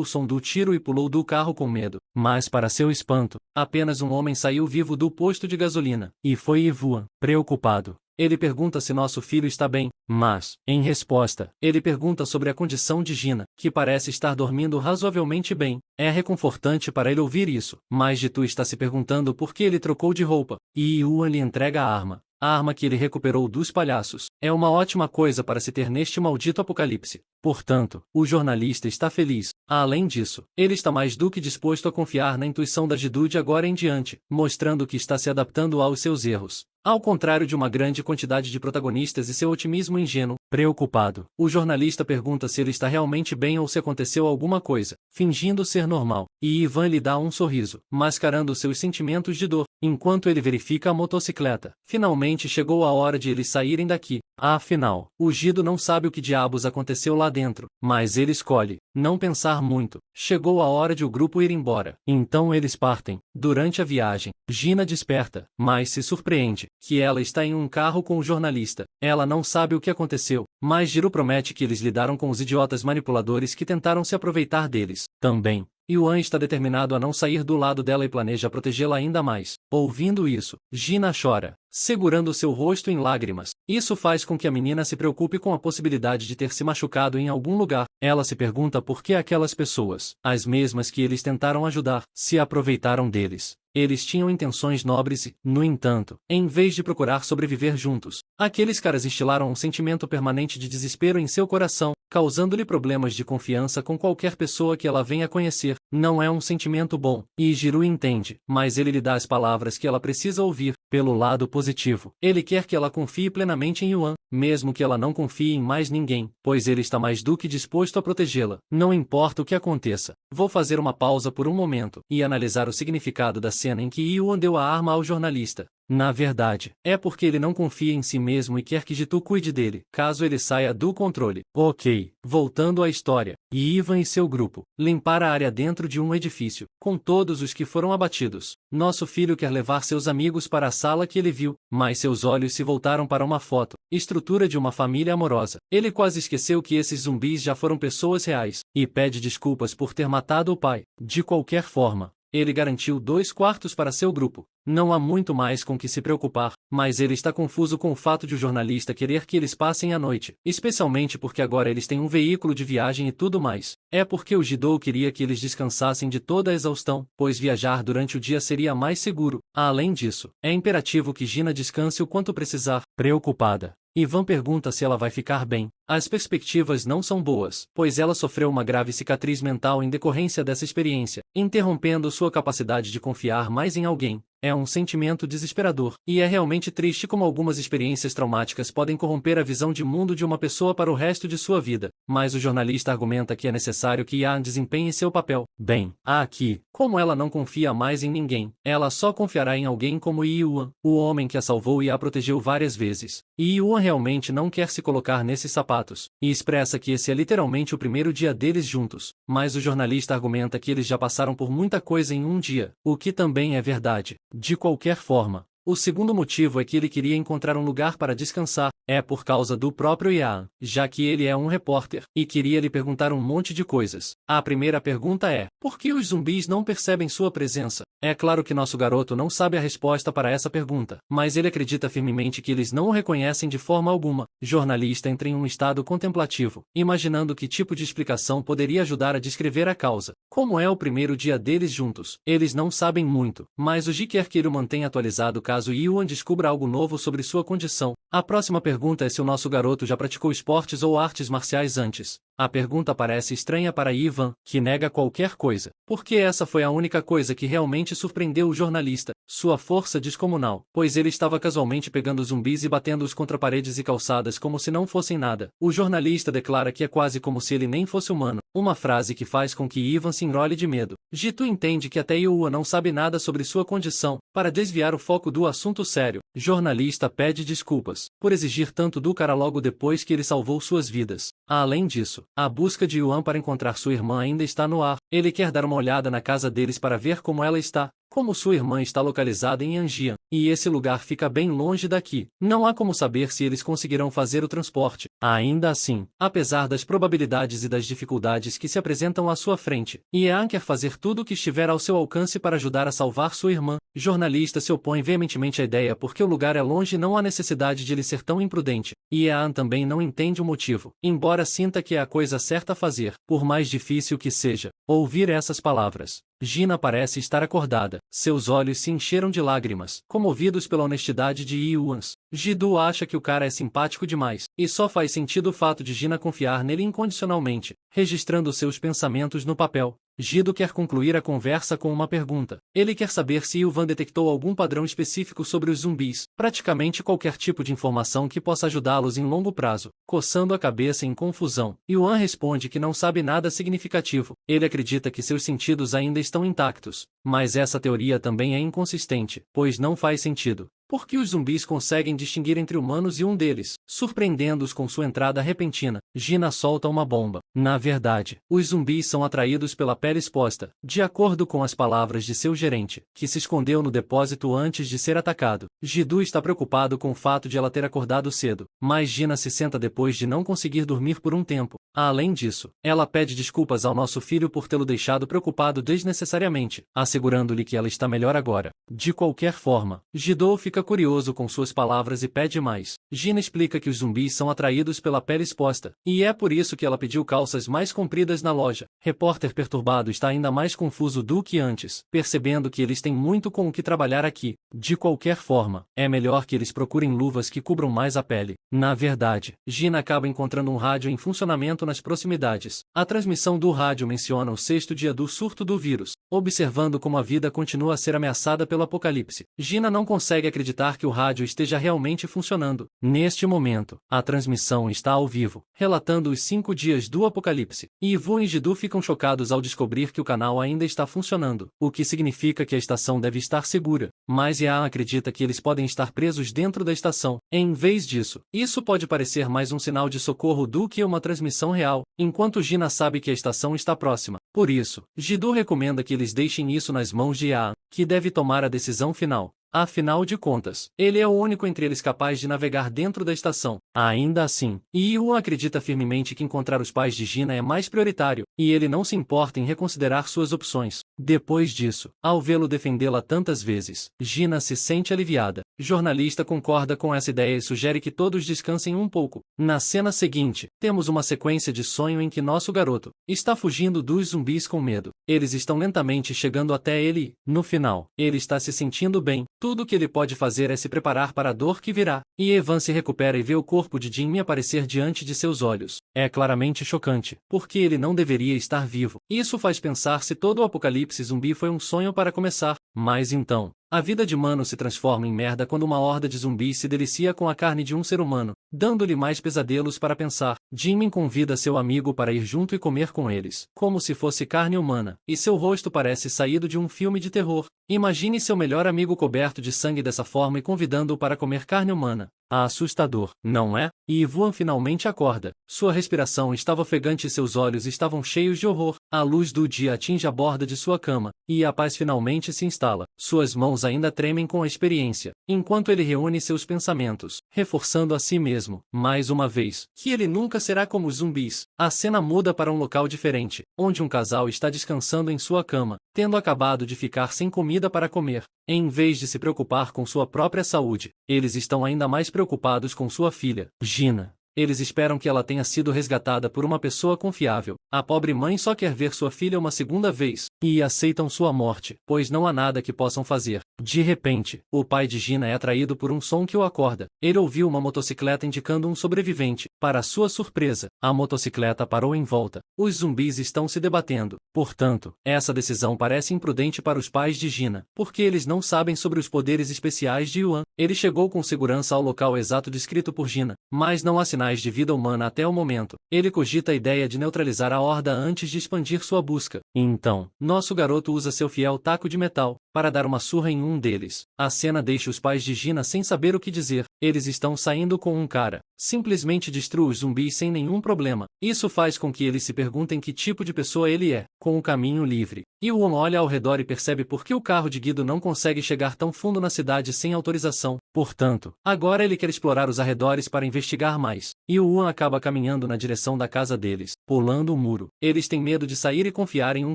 o som do tiro e pulou do carro com medo, mas para seu espanto, apenas um homem saiu vivo do posto de gasolina, e foi Ivan. Preocupado, ele pergunta se nosso filho está bem, mas, em resposta, ele pergunta sobre a condição de Gina, que parece estar dormindo razoavelmente bem. É reconfortante para ele ouvir isso, mas Jitu está se perguntando por que ele trocou de roupa, e Yuan lhe entrega a arma. a arma que ele recuperou dos palhaços. É uma ótima coisa para se ter neste maldito apocalipse. Portanto, o jornalista está feliz. Além disso, ele está mais do que disposto a confiar na intuição da Jidu de agora em diante, mostrando que está se adaptando aos seus erros. Ao contrário de uma grande quantidade de protagonistas e seu otimismo ingênuo, preocupado, o jornalista pergunta se ele está realmente bem ou se aconteceu alguma coisa, fingindo ser normal, e Ivan lhe dá um sorriso, mascarando seus sentimentos de dor, enquanto ele verifica a motocicleta. Finalmente chegou a hora de eles saírem daqui. Afinal, o Gido não sabe o que diabos aconteceu lá dentro, mas ele escolhe não pensar muito. Chegou a hora de o grupo ir embora. Então eles partem. Durante a viagem, Gina desperta, mas se surpreende que ela está em um carro com o jornalista. Ela não sabe o que aconteceu, mas Jiro promete que eles lidaram com os idiotas manipuladores que tentaram se aproveitar deles. Também, Yuan está determinado a não sair do lado dela e planeja protegê-la ainda mais. Ouvindo isso, Gina chora, segurando seu rosto em lágrimas. Isso faz com que a menina se preocupe com a possibilidade de ter se machucado em algum lugar. Ela se pergunta por que aquelas pessoas, as mesmas que eles tentaram ajudar, se aproveitaram deles. Eles tinham intenções nobres e, no entanto, em vez de procurar sobreviver juntos, aqueles caras instilaram um sentimento permanente de desespero em seu coração, causando-lhe problemas de confiança com qualquer pessoa que ela venha conhecer. Não é um sentimento bom, e Jiro entende, mas ele lhe dá as palavras que ela precisa ouvir. Pelo lado positivo, ele quer que ela confie plenamente em Yuan, mesmo que ela não confie em mais ninguém, pois ele está mais do que disposto a protegê-la. Não importa o que aconteça. Vou fazer uma pausa por um momento e analisar o significado da cena em que Yuan deu a arma ao jornalista. Na verdade, é porque ele não confia em si mesmo e quer que Jitu cuide dele, caso ele saia do controle. Ok, voltando à história. E Ivan e seu grupo limpar a área dentro de um edifício, com todos os que foram abatidos. Nosso filho quer levar seus amigos para a sala que ele viu, mas seus olhos se voltaram para uma foto, estrutura de uma família amorosa. Ele quase esqueceu que esses zumbis já foram pessoas reais, e pede desculpas por ter matado o pai. De qualquer forma, ele garantiu 2 quartos para seu grupo. Não há muito mais com que se preocupar, mas ele está confuso com o fato de o jornalista querer que eles passem a noite, especialmente porque agora eles têm um veículo de viagem e tudo mais. É porque o Jidou queria que eles descansassem de toda a exaustão, pois viajar durante o dia seria mais seguro. Além disso, é imperativo que Gina descanse o quanto precisar. Preocupada, Ivan pergunta se ela vai ficar bem. As perspectivas não são boas, pois ela sofreu uma grave cicatriz mental em decorrência dessa experiência, interrompendo sua capacidade de confiar mais em alguém. É um sentimento desesperador, e é realmente triste como algumas experiências traumáticas podem corromper a visão de mundo de uma pessoa para o resto de sua vida. Mas o jornalista argumenta que é necessário que Yan desempenhe seu papel. Bem, aqui, como ela não confia mais em ninguém, ela só confiará em alguém como Yuan, o homem que a salvou e a protegeu várias vezes. E Yuan realmente não quer se colocar nesses sapatos, e expressa que esse é literalmente o primeiro dia deles juntos. Mas o jornalista argumenta que eles já passaram por muita coisa em um dia, o que também é verdade. De qualquer forma, o segundo motivo é que ele queria encontrar um lugar para descansar, é por causa do próprio Yan, já que ele é um repórter, e queria lhe perguntar um monte de coisas. A primeira pergunta é, por que os zumbis não percebem sua presença? É claro que nosso garoto não sabe a resposta para essa pergunta, mas ele acredita firmemente que eles não o reconhecem de forma alguma. Jornalista entra em um estado contemplativo, imaginando que tipo de explicação poderia ajudar a descrever a causa. Como é o primeiro dia deles juntos, eles não sabem muito, mas o Ji quer que ele o mantenha atualizado caso Yuan descubra algo novo sobre sua condição. A próxima pergunta é se o nosso garoto já praticou esportes ou artes marciais antes. A pergunta parece estranha para Ivan, que nega qualquer coisa, porque essa foi a única coisa que realmente surpreendeu o jornalista, sua força descomunal, pois ele estava casualmente pegando zumbis e batendo-os contra paredes e calçadas como se não fossem nada. O jornalista declara que é quase como se ele nem fosse humano, uma frase que faz com que Ivan se enrole de medo. Jitu entende que até Yuan não sabe nada sobre sua condição. Para desviar o foco do assunto sério, jornalista pede desculpas por exigir tanto do cara logo depois que ele salvou suas vidas. Além disso, a busca de Yuan para encontrar sua irmã ainda está no ar. Ele quer dar uma olhada na casa deles para ver como ela está. Como sua irmã está localizada em Anjian, e esse lugar fica bem longe daqui, não há como saber se eles conseguirão fazer o transporte. Ainda assim, apesar das probabilidades e das dificuldades que se apresentam à sua frente, Yan quer fazer tudo o que estiver ao seu alcance para ajudar a salvar sua irmã. Jornalista se opõe veementemente à ideia porque o lugar é longe e não há necessidade de ele ser tão imprudente. Yan também não entende o motivo, embora sinta que é a coisa certa a fazer, por mais difícil que seja. Ouvir essas palavras Gina parece estar acordada. Seus olhos se encheram de lágrimas, comovidos pela honestidade de Yuan. Ji-do acha que o cara é simpático demais, e só faz sentido o fato de Gina confiar nele incondicionalmente, registrando seus pensamentos no papel. Ji-do quer concluir a conversa com uma pergunta. Ele quer saber se Yuan detectou algum padrão específico sobre os zumbis, praticamente qualquer tipo de informação que possa ajudá-los em longo prazo. Coçando a cabeça em confusão, Yuan responde que não sabe nada significativo. Ele acredita que seus sentidos ainda estão intactos, mas essa teoria também é inconsistente, pois não faz sentido. Porque os zumbis conseguem distinguir entre humanos e um deles, surpreendendo-os com sua entrada repentina. Gina solta uma bomba. Na verdade, os zumbis são atraídos pela pele exposta, de acordo com as palavras de seu gerente, que se escondeu no depósito antes de ser atacado. Ji-do está preocupado com o fato de ela ter acordado cedo, mas Gina se senta depois de não conseguir dormir por um tempo. Além disso, ela pede desculpas ao nosso filho por tê-lo deixado preocupado desnecessariamente, assegurando-lhe que ela está melhor agora. De qualquer forma, Ji-do fica curioso com suas palavras e pede mais. Gina explica que os zumbis são atraídos pela pele exposta, e é por isso que ela pediu calças mais compridas na loja. Repórter perturbado está ainda mais confuso do que antes, percebendo que eles têm muito com o que trabalhar aqui. De qualquer forma, é melhor que eles procurem luvas que cubram mais a pele. Na verdade, Gina acaba encontrando um rádio em funcionamento nas proximidades. A transmissão do rádio menciona o 6º dia do surto do vírus, observando como a vida continua a ser ameaçada pelo apocalipse. Gina não consegue acreditar que o rádio esteja realmente funcionando. Neste momento, a transmissão está ao vivo, relatando os 5 dias do apocalipse. Ivo e Ji-do ficam chocados ao descobrir que o canal ainda está funcionando, o que significa que a estação deve estar segura. Mas Yaan acredita que eles podem estar presos dentro da estação. Em vez disso, isso pode parecer mais um sinal de socorro do que uma transmissão real, enquanto Gina sabe que a estação está próxima. Por isso, Ji-do recomenda que eles deixem isso nas mãos de Yaan, que deve tomar a decisão final. Afinal de contas, ele é o único entre eles capaz de navegar dentro da estação. Ainda assim, Yuan acredita firmemente que encontrar os pais de Gina é mais prioritário, e ele não se importa em reconsiderar suas opções. Depois disso, ao vê-lo defendê-la tantas vezes, Gina se sente aliviada. Jornalista concorda com essa ideia e sugere que todos descansem um pouco. Na cena seguinte, temos uma sequência de sonho em que nosso garoto está fugindo dos zumbis com medo. Eles estão lentamente chegando até ele e, no final, ele está se sentindo bem. Tudo o que ele pode fazer é se preparar para a dor que virá. E Evan se recupera e vê o corpo de Jimmy aparecer diante de seus olhos. É claramente chocante, porque ele não deveria estar vivo. Isso faz pensar se todo o apocalipse zumbi foi um sonho para começar. Mas então, a vida de Mano se transforma em merda quando uma horda de zumbis se delicia com a carne de um ser humano, dando-lhe mais pesadelos para pensar. Jimmy convida seu amigo para ir junto e comer com eles, como se fosse carne humana, e seu rosto parece saído de um filme de terror. Imagine seu melhor amigo coberto de sangue dessa forma e convidando-o para comer carne humana. Assustador, não é? E Ivan finalmente acorda. Sua respiração estava ofegante e seus olhos estavam cheios de horror. A luz do dia atinge a borda de sua cama, e a paz finalmente se instala. Suas mãos ainda tremem com a experiência, enquanto ele reúne seus pensamentos, reforçando a si mesmo, mais uma vez, que ele nunca será como os zumbis. A cena muda para um local diferente, onde um casal está descansando em sua cama, tendo acabado de ficar sem comida para comer. Em vez de se preocupar com sua própria saúde, eles estão ainda mais preocupados com sua filha, Gina. Eles esperam que ela tenha sido resgatada por uma pessoa confiável. A pobre mãe só quer ver sua filha uma segunda vez, e aceitam sua morte, pois não há nada que possam fazer. De repente, o pai de Gina é atraído por um som que o acorda. Ele ouviu uma motocicleta indicando um sobrevivente. Para sua surpresa, a motocicleta parou em volta. Os zumbis estão se debatendo. Portanto, essa decisão parece imprudente para os pais de Gina, porque eles não sabem sobre os poderes especiais de Yuan. Ele chegou com segurança ao local exato descrito por Gina, mas não há sinais de vida humana até o momento. Ele cogita a ideia de neutralizar a horda antes de expandir sua busca. Então, nosso garoto usa seu fiel taco de metal para dar uma surra em um deles. A cena deixa os pais de Gina sem saber o que dizer. Eles estão saindo com um cara. Simplesmente destrua os zumbis sem nenhum problema. Isso faz com que eles se perguntem que tipo de pessoa ele é, com o caminho livre. Yuan olha ao redor e percebe por que o carro de Guido não consegue chegar tão fundo na cidade sem autorização. Portanto, agora ele quer explorar os arredores para investigar mais. Yuan acaba caminhando na direção da casa deles, pulando o muro. Eles têm medo de sair e confiar em um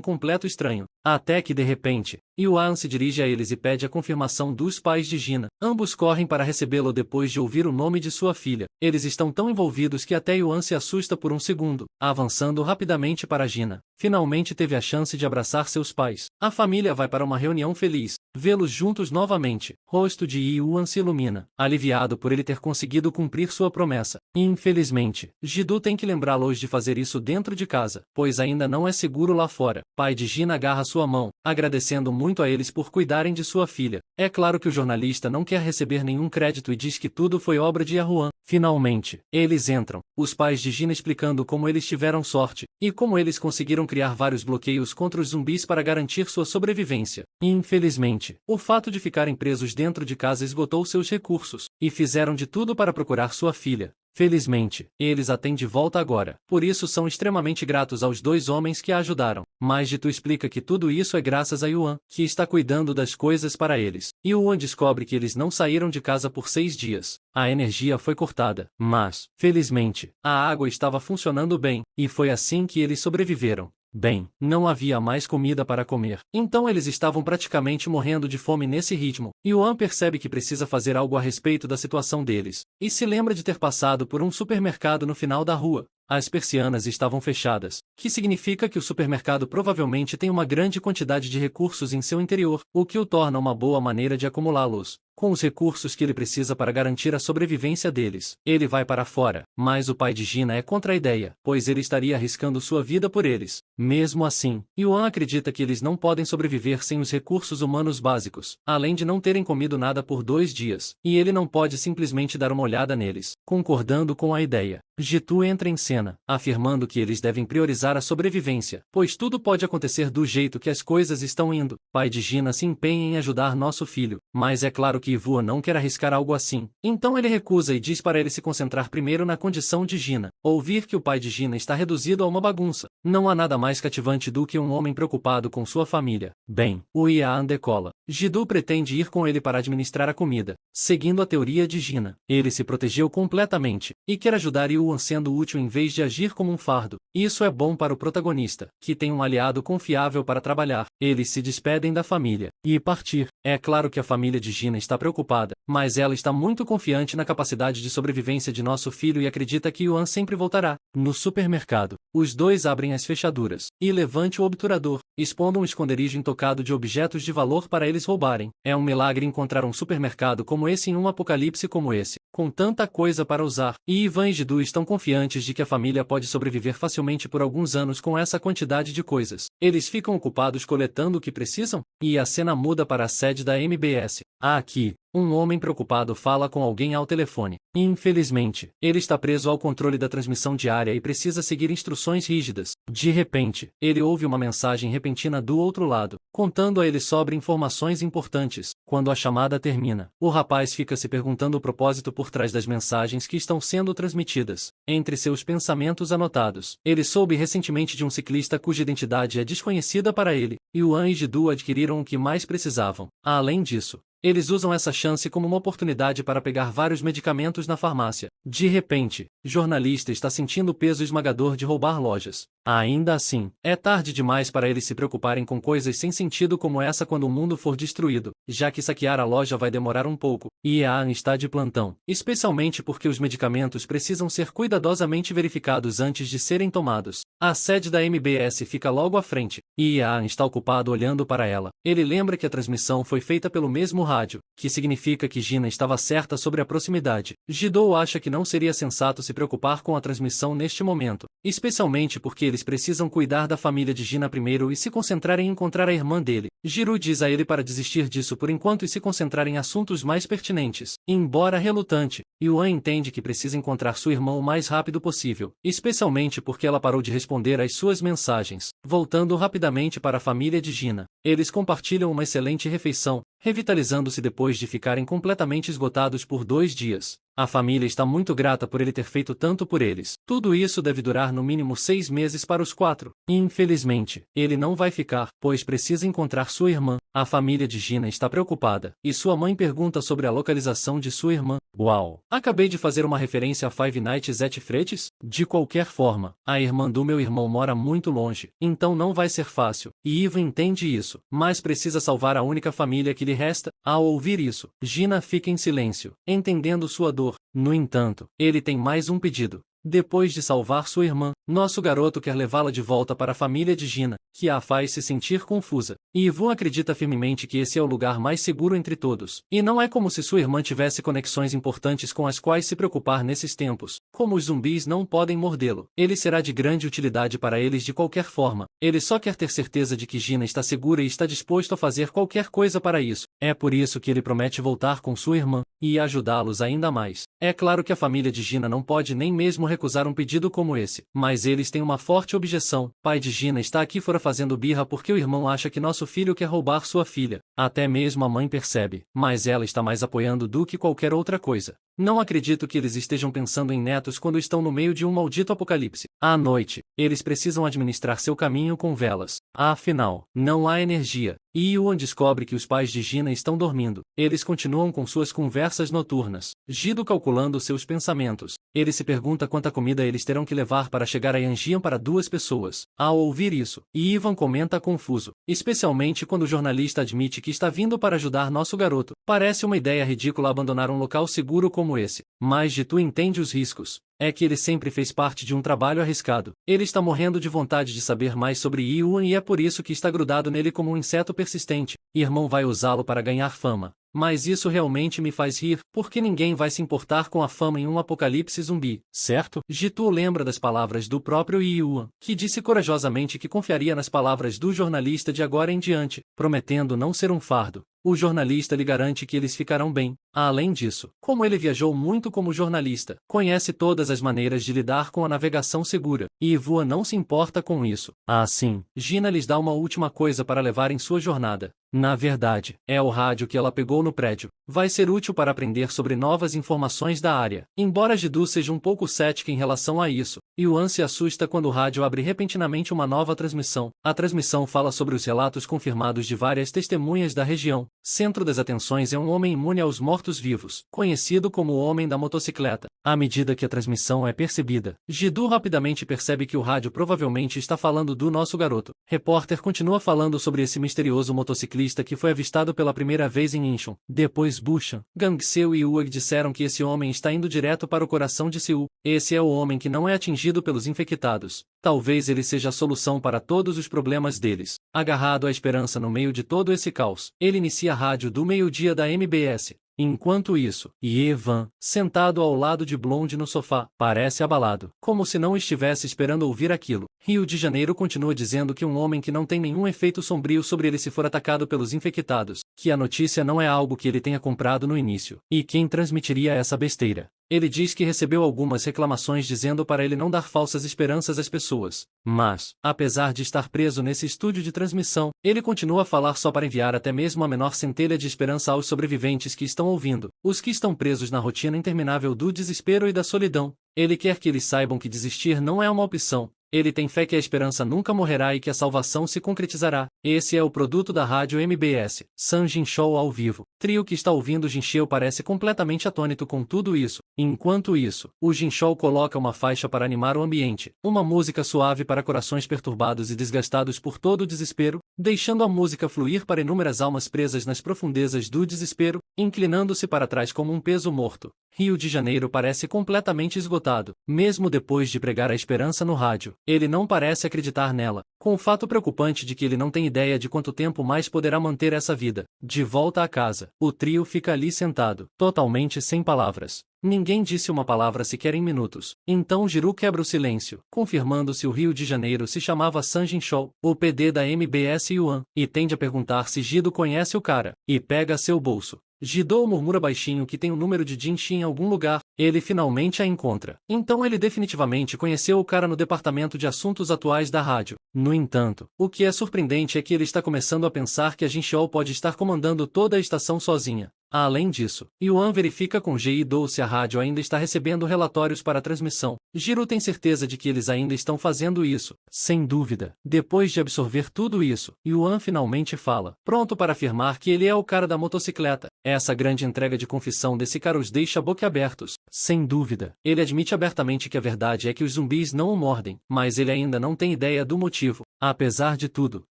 completo estranho. Até que de repente, Yuan se dirige a eles e pede a confirmação dos pais de Gina. Ambos correm para recebê-lo depois de ouvir o nome de sua filha. Eles estão tão envolvidos que até Yuan se assusta por um segundo, avançando rapidamente para Gina. finalmente teve a chance de abraçar seus pais. A família vai para uma reunião feliz, vê-los juntos novamente. Rosto de Yuan se ilumina, aliviado por ele ter conseguido cumprir sua promessa. Infelizmente, Ji-do tem que lembrá-los de fazer isso dentro de casa, pois ainda não é seguro lá fora. Pai de Jin agarra sua mão, agradecendo muito a eles por cuidarem de sua filha. É claro que o jornalista não quer receber nenhum crédito e diz que tudo foi obra de Yahuan. Finalmente, eles entram, os pais de Jin explicando como eles tiveram sorte, e como eles conseguiram criar vários bloqueios contra os zumbis para garantir sua sobrevivência. Infelizmente, o fato de ficarem presos dentro de casa esgotou seus recursos, e fizeram de tudo para procurar sua filha. Felizmente, eles a têm de volta agora. Por isso são extremamente gratos aos dois homens que a ajudaram. Mas Ji-do explica que tudo isso é graças a Yuan, que está cuidando das coisas para eles. Yuan descobre que eles não saíram de casa por 6 dias. A energia foi cortada, mas, felizmente, a água estava funcionando bem, e foi assim que eles sobreviveram. Bem, não havia mais comida para comer. Então eles estavam praticamente morrendo de fome nesse ritmo. Yuan percebe que precisa fazer algo a respeito da situação deles, e se lembra de ter passado por um supermercado no final da rua. As persianas estavam fechadas, que significa que o supermercado provavelmente tem uma grande quantidade de recursos em seu interior, o que o torna uma boa maneira de acumulá-los. Com os recursos que ele precisa para garantir a sobrevivência deles, ele vai para fora, mas o pai de Gina é contra a ideia, pois ele estaria arriscando sua vida por eles. Mesmo assim, Yuan acredita que eles não podem sobreviver sem os recursos humanos básicos, além de não terem comido nada por 2 dias, e ele não pode simplesmente dar uma olhada neles. Concordando com a ideia, Ji-do entra em cena, afirmando que eles devem priorizar a sobrevivência, pois tudo pode acontecer do jeito que as coisas estão indo. Pai de Gina se empenha em ajudar nosso filho, mas é claro que Ivua não quer arriscar algo assim. Então ele recusa e diz para ele se concentrar primeiro na condição de Gina. Ouvir que o pai de Gina está reduzido a uma bagunça. Não há nada mais cativante do que um homem preocupado com sua família. Bem, o Ian decola. Ji-do pretende ir com ele para administrar a comida, seguindo a teoria de Gina. Ele se protegeu completamente, e quer ajudar Yuan sendo útil em vez de agir como um fardo. Isso é bom para o protagonista, que tem um aliado confiável para trabalhar. Eles se despedem da família e partir. É claro que a família de Gina está preocupada, mas ela está muito confiante na capacidade de sobrevivência de nosso filho e acredita que Yuan sempre voltará. No supermercado, os dois abrem as fechaduras e levante o obturador, expondo um esconderijo intocado de objetos de valor para eles roubarem. É um milagre encontrar um supermercado como esse em um apocalipse como esse, com tanta coisa para usar. E Ivan e Ji-do estão confiantes de que a família pode sobreviver facilmente por alguns anos com essa quantidade de coisas. Eles ficam ocupados coletando o que precisam, e a cena muda para a sede da MBS. Aqui, um homem preocupado fala com alguém ao telefone. Infelizmente, ele está preso ao controle da transmissão diária e precisa seguir instruções rígidas. De repente, ele ouve uma mensagem repentina do outro lado, contando a ele sobre informações importantes. Quando a chamada termina, o rapaz fica se perguntando o propósito por trás das mensagens que estão sendo transmitidas. Entre seus pensamentos anotados, ele soube recentemente de um ciclista cuja identidade é desconhecida para ele. Yuan e Ji-do adquiriram o que mais precisavam. Além disso, eles usam essa chance como uma oportunidade para pegar vários medicamentos na farmácia. De repente, o jornalista está sentindo o peso esmagador de roubar lojas. Ainda assim, é tarde demais para eles se preocuparem com coisas sem sentido como essa quando o mundo for destruído, já que saquear a loja vai demorar um pouco. E Ian está de plantão, especialmente porque os medicamentos precisam ser cuidadosamente verificados antes de serem tomados. A sede da MBS fica logo à frente, e Ian está ocupado olhando para ela. Ele lembra que a transmissão foi feita pelo mesmo rádio, que significa que Gina estava certa sobre a proximidade. Ji-do acha que não seria sensato se preocupar com a transmissão neste momento, especialmente porque eles precisam cuidar da família de Gina primeiro e se concentrar em encontrar a irmã dele. Jiru diz a ele para desistir disso por enquanto e se concentrar em assuntos mais pertinentes. Embora relutante, Yuan entende que precisa encontrar sua irmã o mais rápido possível, especialmente porque ela parou de responder às suas mensagens. Voltando rapidamente para a família de Gina, eles compartilham uma excelente refeição, revitalizando-se depois de ficarem completamente esgotados por 2 dias. A família está muito grata por ele ter feito tanto por eles. Tudo isso deve durar no mínimo 6 meses para os 4. Infelizmente, ele não vai ficar, pois precisa encontrar sua irmã. A família de Gina está preocupada, e sua mãe pergunta sobre a localização de sua irmã. Uau! Acabei de fazer uma referência a Five Nights at Freddy's? De qualquer forma, a irmã do meu irmão mora muito longe, então não vai ser fácil, e Ivan entende isso, mas precisa salvar a única família que lhe resta. Ao ouvir isso, Gina fica em silêncio, entendendo sua dor. No entanto, ele tem mais um pedido. Depois de salvar sua irmã, Nosso garoto quer levá-la de volta para a família de Gina, que a faz se sentir confusa. E Yvonne acredita firmemente que esse é o lugar mais seguro entre todos. E não é como se sua irmã tivesse conexões importantes com as quais se preocupar nesses tempos. Como os zumbis não podem mordê-lo, ele será de grande utilidade para eles de qualquer forma. Ele só quer ter certeza de que Gina está segura e está disposto a fazer qualquer coisa para isso. É por isso que ele promete voltar com sua irmã e ajudá-los ainda mais. É claro que a família de Gina não pode nem mesmo recusar um pedido como esse, mas eles têm uma forte objeção. Pai de Gina está aqui fora fazendo birra porque o irmão acha que nosso filho quer roubar sua filha. Até mesmo a mãe percebe, mas ela está mais apoiando do que qualquer outra coisa. Não acredito que eles estejam pensando em netos quando estão no meio de um maldito apocalipse. À noite, eles precisam administrar seu caminho com velas. Afinal, não há energia. E Yuan descobre que os pais de Gina estão dormindo. Eles continuam com suas conversas noturnas. Gido calculando seus pensamentos. Ele se pergunta quanta comida eles terão que levar para chegar a Yanjian para 2 pessoas. Ao ouvir isso, Ivan comenta confuso, especialmente quando o jornalista admite que está vindo para ajudar nosso garoto. Parece uma ideia ridícula abandonar um local seguro como esse, mas Jitu entende os riscos. É que ele sempre fez parte de um trabalho arriscado. Ele está morrendo de vontade de saber mais sobre Yuan e é por isso que está grudado nele como um inseto persistente. Irmão vai usá-lo para ganhar fama. Mas isso realmente me faz rir, porque ninguém vai se importar com a fama em um apocalipse zumbi, certo? Jitu lembra das palavras do próprio Yuan, que disse corajosamente que confiaria nas palavras do jornalista de agora em diante, prometendo não ser um fardo. O jornalista lhe garante que eles ficarão bem. Além disso, como ele viajou muito como jornalista, conhece todas as maneiras de lidar com a navegação segura, e Ivua não se importa com isso. Assim, Gina lhes dá uma última coisa para levar em sua jornada. Na verdade, é o rádio que ela pegou no prédio. Vai ser útil para aprender sobre novas informações da área. Embora Jidu seja um pouco cética em relação a isso, Yuan se assusta quando o rádio abre repentinamente uma nova transmissão. A transmissão fala sobre os relatos confirmados de várias testemunhas da região. Centro das atenções é um homem imune aos mortos-vivos, conhecido como o Homem da Motocicleta. À medida que a transmissão é percebida, Jidu rapidamente percebe que o rádio provavelmente está falando do nosso garoto. Repórter continua falando sobre esse misterioso motociclista que foi avistado pela primeira vez em Incheon. Depois Bushan, Gangseo e Uag disseram que esse homem está indo direto para o coração de Seul. Esse é o homem que não é atingido pelos infectados. Talvez ele seja a solução para todos os problemas deles. Agarrado à esperança no meio de todo esse caos, ele inicia a rádio do meio-dia da MBS. Enquanto isso, Yevan, sentado ao lado de Blonde no sofá, parece abalado, como se não estivesse esperando ouvir aquilo. Rio de Janeiro continua dizendo que um homem que não tem nenhum efeito sombrio sobre ele se for atacado pelos infectados, que a notícia não é algo que ele tenha comprado no início. E quem transmitiria essa besteira? Ele diz que recebeu algumas reclamações dizendo para ele não dar falsas esperanças às pessoas. Mas, apesar de estar preso nesse estúdio de transmissão, ele continua a falar só para enviar até mesmo a menor centelha de esperança aos sobreviventes que estão ouvindo, os que estão presos na rotina interminável do desespero e da solidão. Ele quer que eles saibam que desistir não é uma opção. Ele tem fé que a esperança nunca morrerá e que a salvação se concretizará. Esse é o produto da rádio MBS. San Jinshou ao vivo. Trio que está ouvindo Jinshou parece completamente atônito com tudo isso. Enquanto isso, o Jinshou coloca uma faixa para animar o ambiente. Uma música suave para corações perturbados e desgastados por todo o desespero, deixando a música fluir para inúmeras almas presas nas profundezas do desespero, inclinando-se para trás como um peso morto. Rio de Janeiro parece completamente esgotado. Mesmo depois de pregar a esperança no rádio, ele não parece acreditar nela, com o fato preocupante de que ele não tem ideia de quanto tempo mais poderá manter essa vida. De volta à casa, o trio fica ali sentado, totalmente sem palavras. Ninguém disse uma palavra sequer em minutos. Então Giru quebra o silêncio, confirmando se o Rio de Janeiro se chamava San Jinshou, o PD da MBS Yuan, e tende a perguntar se Gido conhece o cara, e pega seu bolso. Jidou murmura baixinho que tem o número de Jinxi em algum lugar. Ele finalmente a encontra. Então ele definitivamente conheceu o cara no departamento de assuntos atuais da rádio. No entanto, o que é surpreendente é que ele está começando a pensar que a Jinxiao pode estar comandando toda a estação sozinha. Além disso, Yuan verifica com Ji-Do se a rádio ainda está recebendo relatórios para a transmissão. Jiru tem certeza de que eles ainda estão fazendo isso. Sem dúvida. Depois de absorver tudo isso, Yuan finalmente fala, pronto para afirmar que ele é o cara da motocicleta. Essa grande entrega de confissão desse cara os deixa boquiabertos. Sem dúvida. Ele admite abertamente que a verdade é que os zumbis não o mordem, mas ele ainda não tem ideia do motivo. Apesar de tudo,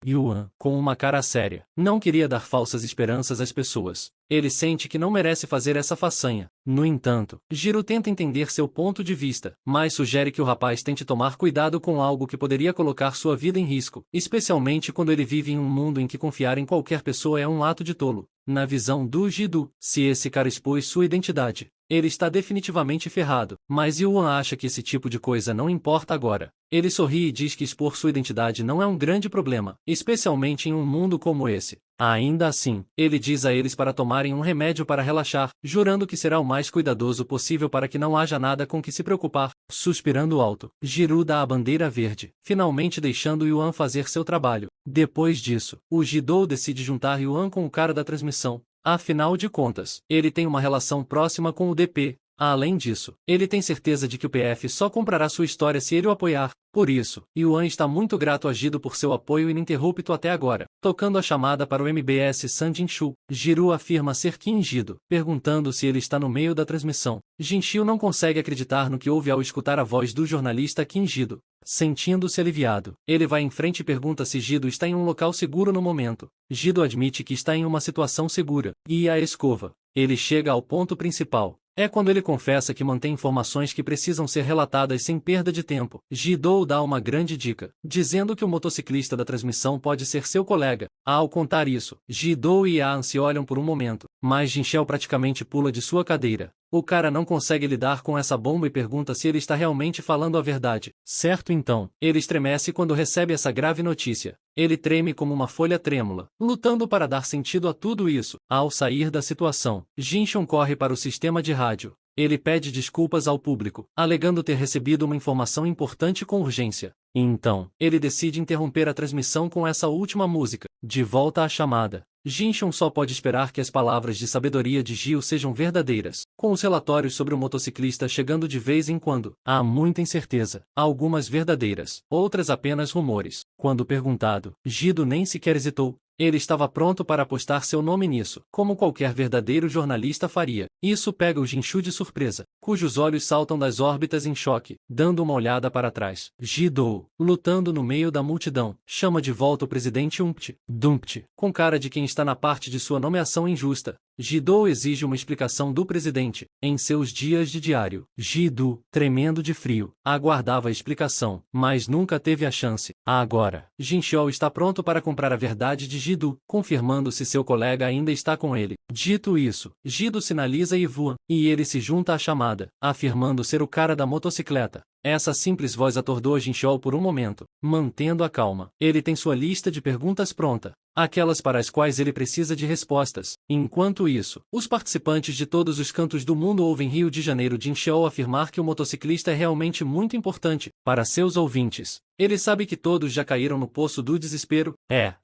Yuan, com uma cara séria, não queria dar falsas esperanças às pessoas. Ele sente que não merece fazer essa façanha. No entanto, Jiro tenta entender seu ponto de vista, mas sugere que o rapaz tente tomar cuidado com algo que poderia colocar sua vida em risco, especialmente quando ele vive em um mundo em que confiar em qualquer pessoa é um ato de tolo. Na visão do Jidu, se esse cara expôs sua identidade, ele está definitivamente ferrado, mas Yuan acha que esse tipo de coisa não importa agora. Ele sorri e diz que expor sua identidade não é um grande problema, especialmente em um mundo como esse. Ainda assim, ele diz a eles para tomarem um remédio para relaxar, jurando que será o mais cuidadoso possível para que não haja nada com que se preocupar. Suspirando alto, Jiru dá a bandeira verde, finalmente deixando Yuan fazer seu trabalho. Depois disso, o Jidou decide juntar Yuan com o cara da transmissão. Afinal de contas, ele tem uma relação próxima com o DP. Além disso, ele tem certeza de que o PF só comprará sua história se ele o apoiar. Por isso, Yuan está muito grato a Jido por seu apoio ininterrupto até agora. Tocando a chamada para o MBS San Jinshu, Jiru afirma ser Kim Jido, perguntando se ele está no meio da transmissão. Jinshu não consegue acreditar no que ouve ao escutar a voz do jornalista Kim Jido. Sentindo-se aliviado, ele vai em frente e pergunta se Jido está em um local seguro no momento. Jido admite que está em uma situação segura, e a escova. Ele chega ao ponto principal. É quando ele confessa que mantém informações que precisam ser relatadas sem perda de tempo. Jidou dá uma grande dica, dizendo que o motociclista da transmissão pode ser seu colega. Ao contar isso, Jidou e Yan se olham por um momento, mas Jinchel praticamente pula de sua cadeira. O cara não consegue lidar com essa bomba e pergunta se ele está realmente falando a verdade. Certo então, ele estremece quando recebe essa grave notícia. Ele treme como uma folha trêmula, lutando para dar sentido a tudo isso. Ao sair da situação, Jinchon corre para o sistema de rádio. Ele pede desculpas ao público, alegando ter recebido uma informação importante com urgência. Então, ele decide interromper a transmissão com essa última música. De volta à chamada, Jinchon só pode esperar que as palavras de sabedoria de Gio sejam verdadeiras, com os relatórios sobre o motociclista chegando de vez em quando. Há muita incerteza, algumas verdadeiras, outras apenas rumores. Quando perguntado, Jido nem sequer hesitou. Ele estava pronto para apostar seu nome nisso, como qualquer verdadeiro jornalista faria. Isso pega o Jinshu de surpresa, cujos olhos saltam das órbitas em choque, dando uma olhada para trás. Jidou, lutando no meio da multidão, chama de volta o presidente Dumpty, com cara de quem está na parte de sua nomeação injusta. Jidou exige uma explicação do presidente. Em seus dias de diário, Jidu, tremendo de frio, aguardava a explicação, mas nunca teve a chance. Agora, Jinchou está pronto para comprar a verdade de Jidu, confirmando se seu colega ainda está com ele. Dito isso, Jidu sinaliza Ivuan, e ele se junta à chamada, afirmando ser o cara da motocicleta. Essa simples voz atordou Jinchou por um momento. Mantendo a calma, ele tem sua lista de perguntas pronta, aquelas para as quais ele precisa de respostas. Enquanto isso, os participantes de todos os cantos do mundo ouvem Rio de Janeiro Jinchou afirmar que o motociclista é realmente muito importante para seus ouvintes. Ele sabe que todos já caíram no poço do desespero.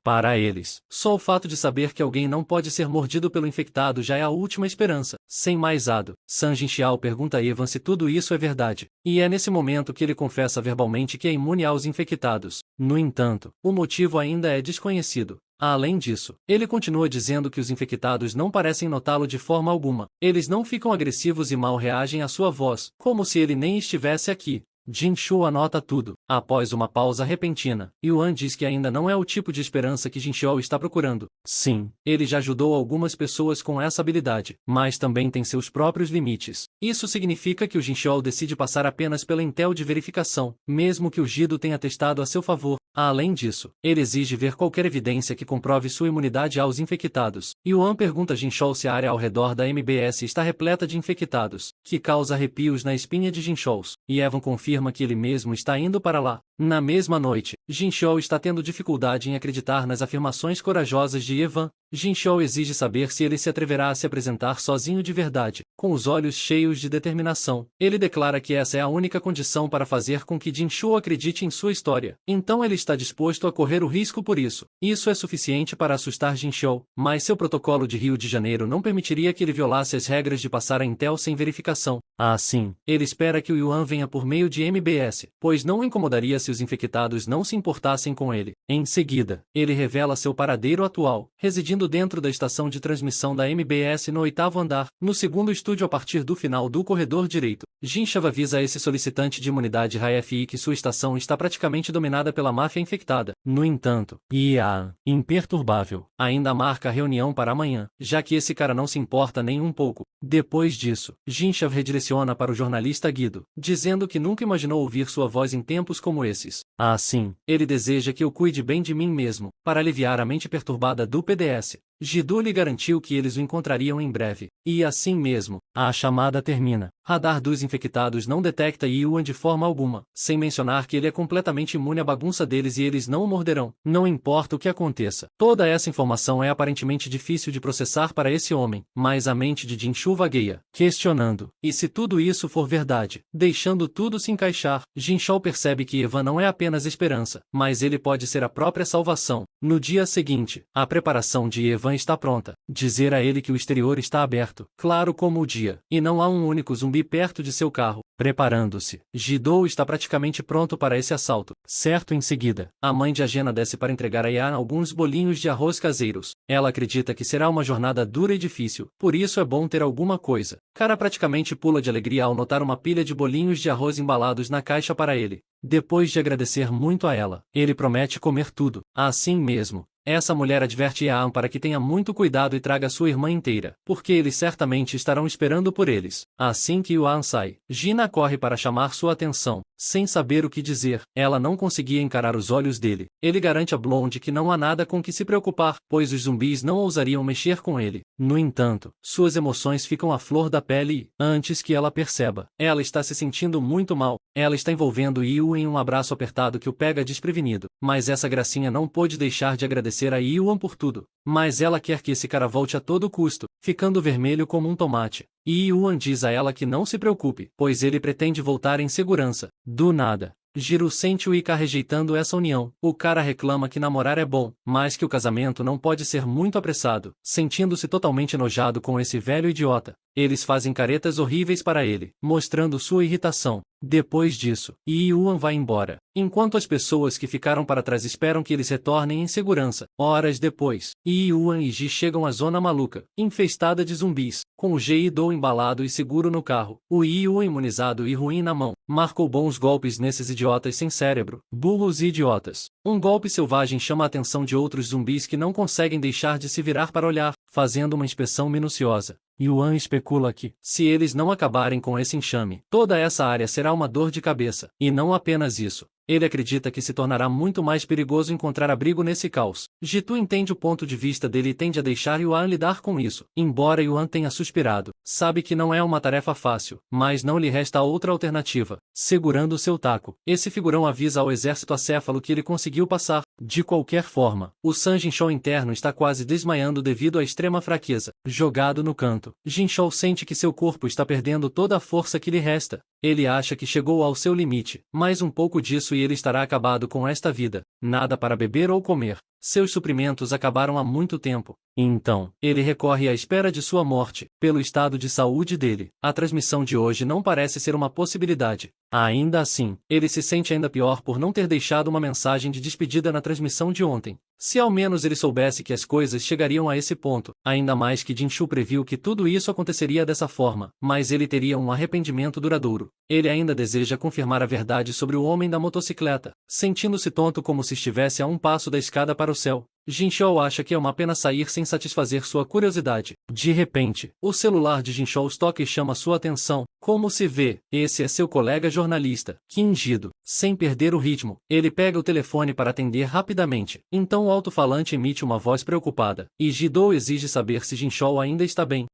Para eles, só o fato de saber que alguém não pode ser mordido pelo infectado já é a última esperança. Sem mais ado, San Jinxiao pergunta a Evan se tudo isso é verdade, e é nesse momento que ele confessa verbalmente que é imune aos infectados. No entanto, o motivo ainda é desconhecido. Além disso, ele continua dizendo que os infectados não parecem notá-lo de forma alguma. Eles não ficam agressivos e mal reagem à sua voz, como se ele nem estivesse aqui. Jinshu anota tudo. Após uma pausa repentina, Yuan diz que ainda não é o tipo de esperança que Jinchou está procurando. Sim, ele já ajudou algumas pessoas com essa habilidade, mas também tem seus próprios limites. Isso significa que o Jinchou decide passar apenas pela intel de verificação, mesmo que o Jido tenha testado a seu favor. Além disso, ele exige ver qualquer evidência que comprove sua imunidade aos infectados. Yuan pergunta a Jinchou se a área ao redor da MBS está repleta de infectados, que causa arrepios na espinha de Jinchou, e Evan confirma que ele mesmo está indo para lá. Na mesma noite, Jinchou está tendo dificuldade em acreditar nas afirmações corajosas de Evan. Jinchou exige saber se ele se atreverá a se apresentar sozinho de verdade. Com os olhos cheios de determinação, ele declara que essa é a única condição para fazer com que Jinshu acredite em sua história. Então ele está disposto a correr o risco por isso. Isso é suficiente para assustar Jinchou, mas seu protocolo de Rio de Janeiro não permitiria que ele violasse as regras de passar a intel sem verificação. Assim, ele espera que o Yuan venha por meio de MBS, pois não o incomodaria se os infectados não se importassem com ele. Em seguida, ele revela seu paradeiro atual, residindo seguindo dentro da estação de transmissão da MBS no 8º andar, no segundo estúdio a partir do final do corredor direito. Jinchov avisa a esse solicitante de imunidade RFI que sua estação está praticamente dominada pela máfia infectada. No entanto, Ian, imperturbável, ainda marca a reunião para amanhã, já que esse cara não se importa nem um pouco. Depois disso, Jinchov redireciona para o jornalista Guido, dizendo que nunca imaginou ouvir sua voz em tempos como esses. Assim, ele deseja que eu cuide bem de mim mesmo, para aliviar a mente perturbada do PDS. Guido lhe garantiu que eles o encontrariam em breve, e assim mesmo, a chamada termina. Radar dos infectados não detecta Yuan de forma alguma, sem mencionar que ele é completamente imune à bagunça deles e eles não o morderão, não importa o que aconteça. Toda essa informação é aparentemente difícil de processar para esse homem, mas a mente de Jinshu vagueia, questionando, e se tudo isso for verdade? Deixando tudo se encaixar, Jinshu percebe que Evan não é apenas esperança, mas ele pode ser a própria salvação. No dia seguinte, a preparação de Evan está pronta. Dizer a ele que o exterior está aberto, claro como o dia, e não há um único zumbi perto de seu carro. Preparando-se, Guido está praticamente pronto para esse assalto. Certo em seguida, a mãe de Agena desce para entregar a Ian alguns bolinhos de arroz caseiros. Ela acredita que será uma jornada dura e difícil, por isso é bom ter alguma coisa. Cara praticamente pula de alegria ao notar uma pilha de bolinhos de arroz embalados na caixa para ele. Depois de agradecer muito a ela, ele promete comer tudo. Assim mesmo, essa mulher adverte Ian para que tenha muito cuidado e traga sua irmã inteira, porque eles certamente estarão esperando por eles. Assim que Ian sai, Gina corre para chamar sua atenção. Sem saber o que dizer, ela não conseguia encarar os olhos dele. Ele garante a Blonde que não há nada com que se preocupar, pois os zumbis não ousariam mexer com ele. No entanto, suas emoções ficam à flor da pele e, antes que ela perceba, ela está se sentindo muito mal. Ela está envolvendo Yu em um abraço apertado que o pega desprevenido, mas essa gracinha não pôde deixar de agradecer a Yuan por tudo. Mas ela quer que esse cara volte a todo custo, ficando vermelho como um tomate. E Yuan diz a ela que não se preocupe, pois ele pretende voltar em segurança. Do nada, Jiro sente o Ika rejeitando essa união. O cara reclama que namorar é bom, mas que o casamento não pode ser muito apressado, sentindo-se totalmente enojado com esse velho idiota. Eles fazem caretas horríveis para ele, mostrando sua irritação. Depois disso, Yuan vai embora, enquanto as pessoas que ficaram para trás esperam que eles retornem em segurança. Horas depois, Yuan e Ji chegam à zona maluca, infestada de zumbis, com o Guido embalado e seguro no carro, o Yuan imunizado e ruim na mão. Marcou bons golpes nesses idiotas sem cérebro, burros e idiotas. Um golpe selvagem chama a atenção de outros zumbis que não conseguem deixar de se virar para olhar, fazendo uma inspeção minuciosa. Yuan especula que, se eles não acabarem com esse enxame, toda essa área será uma dor de cabeça. E não apenas isso. Ele acredita que se tornará muito mais perigoso encontrar abrigo nesse caos. Jitu entende o ponto de vista dele e tende a deixar Yuan lidar com isso. Embora Yuan tenha suspirado, sabe que não é uma tarefa fácil, mas não lhe resta outra alternativa. Segurando seu taco, esse figurão avisa ao exército acéfalo que ele conseguiu passar. De qualquer forma, o San Jinshou interno está quase desmaiando devido à extrema fraqueza. Jogado no canto, Jinshou sente que seu corpo está perdendo toda a força que lhe resta. Ele acha que chegou ao seu limite, mais um pouco disso e ele estará acabado com esta vida. Nada para beber ou comer. Seus suprimentos acabaram há muito tempo. Então, ele recorre à espera de sua morte. Pelo estado de saúde dele, a transmissão de hoje não parece ser uma possibilidade. Ainda assim, ele se sente ainda pior por não ter deixado uma mensagem de despedida na transmissão de ontem. Se ao menos ele soubesse que as coisas chegariam a esse ponto, ainda mais que Jinshu previu que tudo isso aconteceria dessa forma, mas ele teria um arrependimento duradouro. Ele ainda deseja confirmar a verdade sobre o homem da motocicleta, sentindo-se tonto como se estivesse a um passo da escada para o céu. Jinshou acha que é uma pena sair sem satisfazer sua curiosidade. De repente, o celular de Jinshou toca e chama sua atenção. Como se vê, esse é seu colega jornalista, Kinjido. Sem perder o ritmo, ele pega o telefone para atender rapidamente. Então o alto-falante emite uma voz preocupada, e Jido exige saber se Jinshou ainda está bem.